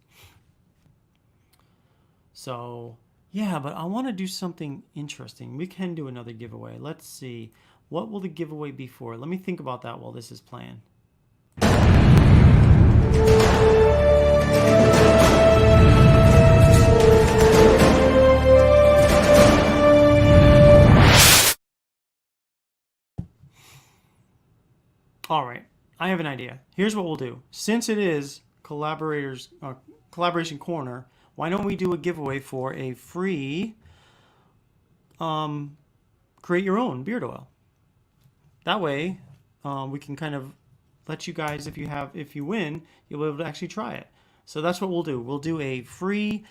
So yeah, but I want to do something interesting. We can do another giveaway. Let's see. What will the giveaway be for? Let me think about that while this is playing. All right, I have an idea. Here's what we'll do. Since it is collaboration corner, why don't we do a giveaway for a free create your own beard oil? That way, we can kind of let you guys, if you win, you'll be able to actually try it. So that's what we'll do. We'll do a free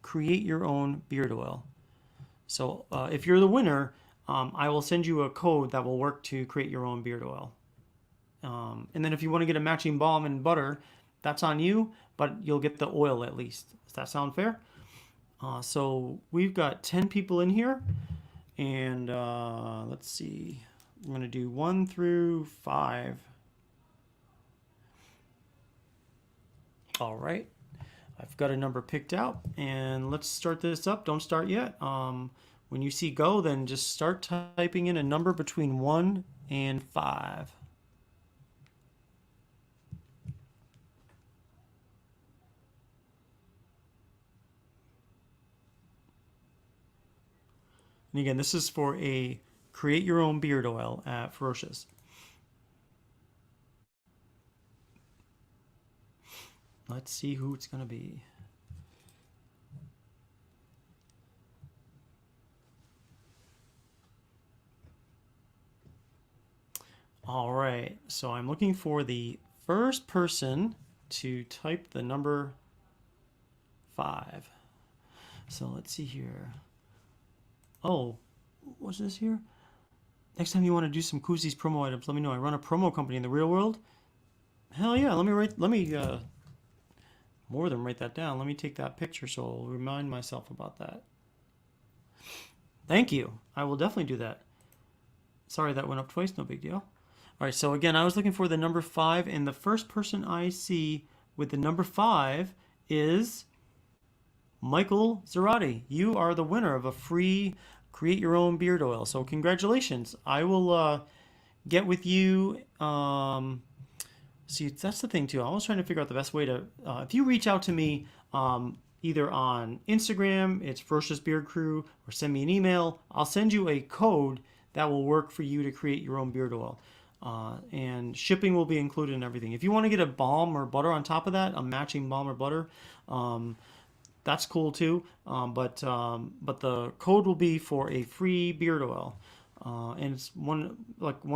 create your own beard oil. So if you're the winner, I will send you a code that will work to create your own beard oil. And then if you want to get a matching balm and butter, that's on you, but you'll get the oil at least. Does that sound fair? So we've got 10 people in here, and let's see. I'm going to do 1 through 5. All right. I've got a number picked out, and let's start this up. Don't start yet. When you see go, then just start typing in a number between 1 and 5. And again, this is for a create your own beard oil at Ferocious. Let's see who it's going to be. All right, so I'm looking for the first person to type the number 5. So let's see here. Oh, what's this here? Next time you want to do some koozies promo items, let me know. I run a promo company in the real world. Hell yeah, let me more than write that down. Let me take that picture so I'll remind myself about that. Thank you. I will definitely do that. Sorry that went up twice, no big deal. All right, so again, I was looking for the number 5, and the first person I see with the number 5 is Michael Zarati. You are the winner of a free create your own beard oil. So congratulations. I will get with you. See, that's the thing too. I was trying to figure out the best way to, if you reach out to me either on Instagram, it's Ferocious Beard Crew, or send me an email, I'll send you a code that will work for you to create your own beard oil. And shipping will be included in everything. If you want to get a balm or butter on top of that, a matching balm or butter, that's cool too. But the code will be for a free beard oil. And it's one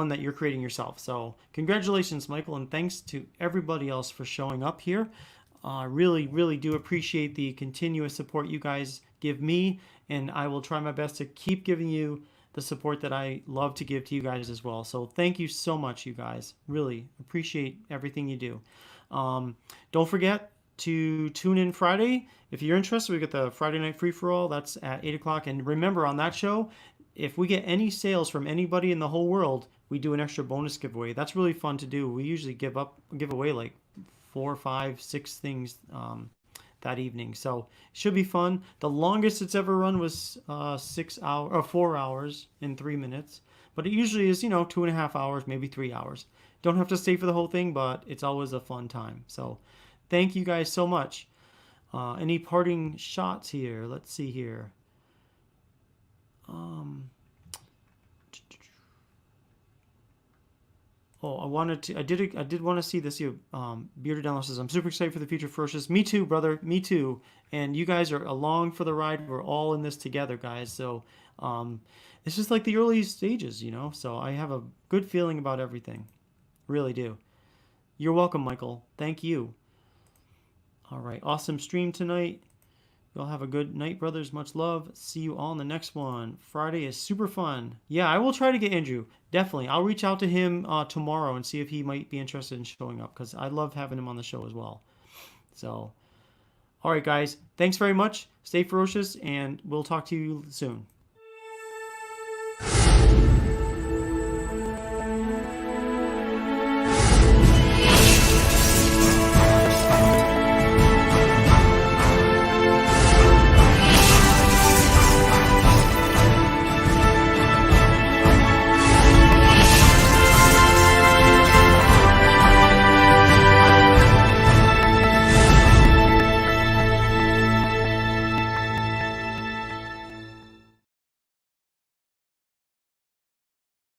that you're creating yourself. So congratulations, Michael, and thanks to everybody else for showing up here. Really, really do appreciate the continuous support you guys give me, and I will try my best to keep giving you the support that I love to give to you guys as well. So thank you so much, you guys. Really appreciate everything you do. Don't forget to tune in Friday. If you're interested, we got the Friday Night Free-For-All. That's at 8 o'clock. And remember, on that show, if we get any sales from anybody in the whole world, we do an extra bonus giveaway. That's really fun to do. We usually give away like 4, 5, 6 things that evening. So it should be fun. The longest it's ever run was 4 hours and 3 minutes. But it usually is, 2.5 hours, maybe 3 hours. Don't have to stay for the whole thing, but it's always a fun time. So thank you guys so much. Any parting shots here? Let's see here. Oh, I did want to see this. Bearded Download says, I'm super excited for the future, Ferocious. Me too, brother. Me too. And you guys are along for the ride. We're all in this together, guys. So, um, it's just like the early stages, you know? So I have a good feeling about everything. Really do. You're welcome, Michael. Thank you. All right. Awesome stream tonight. Y'all have a good night, brothers. Much love. See you all in the next one. Friday is super fun. Yeah, I will try to get Andrew. Definitely. I'll reach out to him tomorrow and see if he might be interested in showing up because I love having him on the show as well. So, all right, guys. Thanks very much. Stay ferocious, and we'll talk to you soon.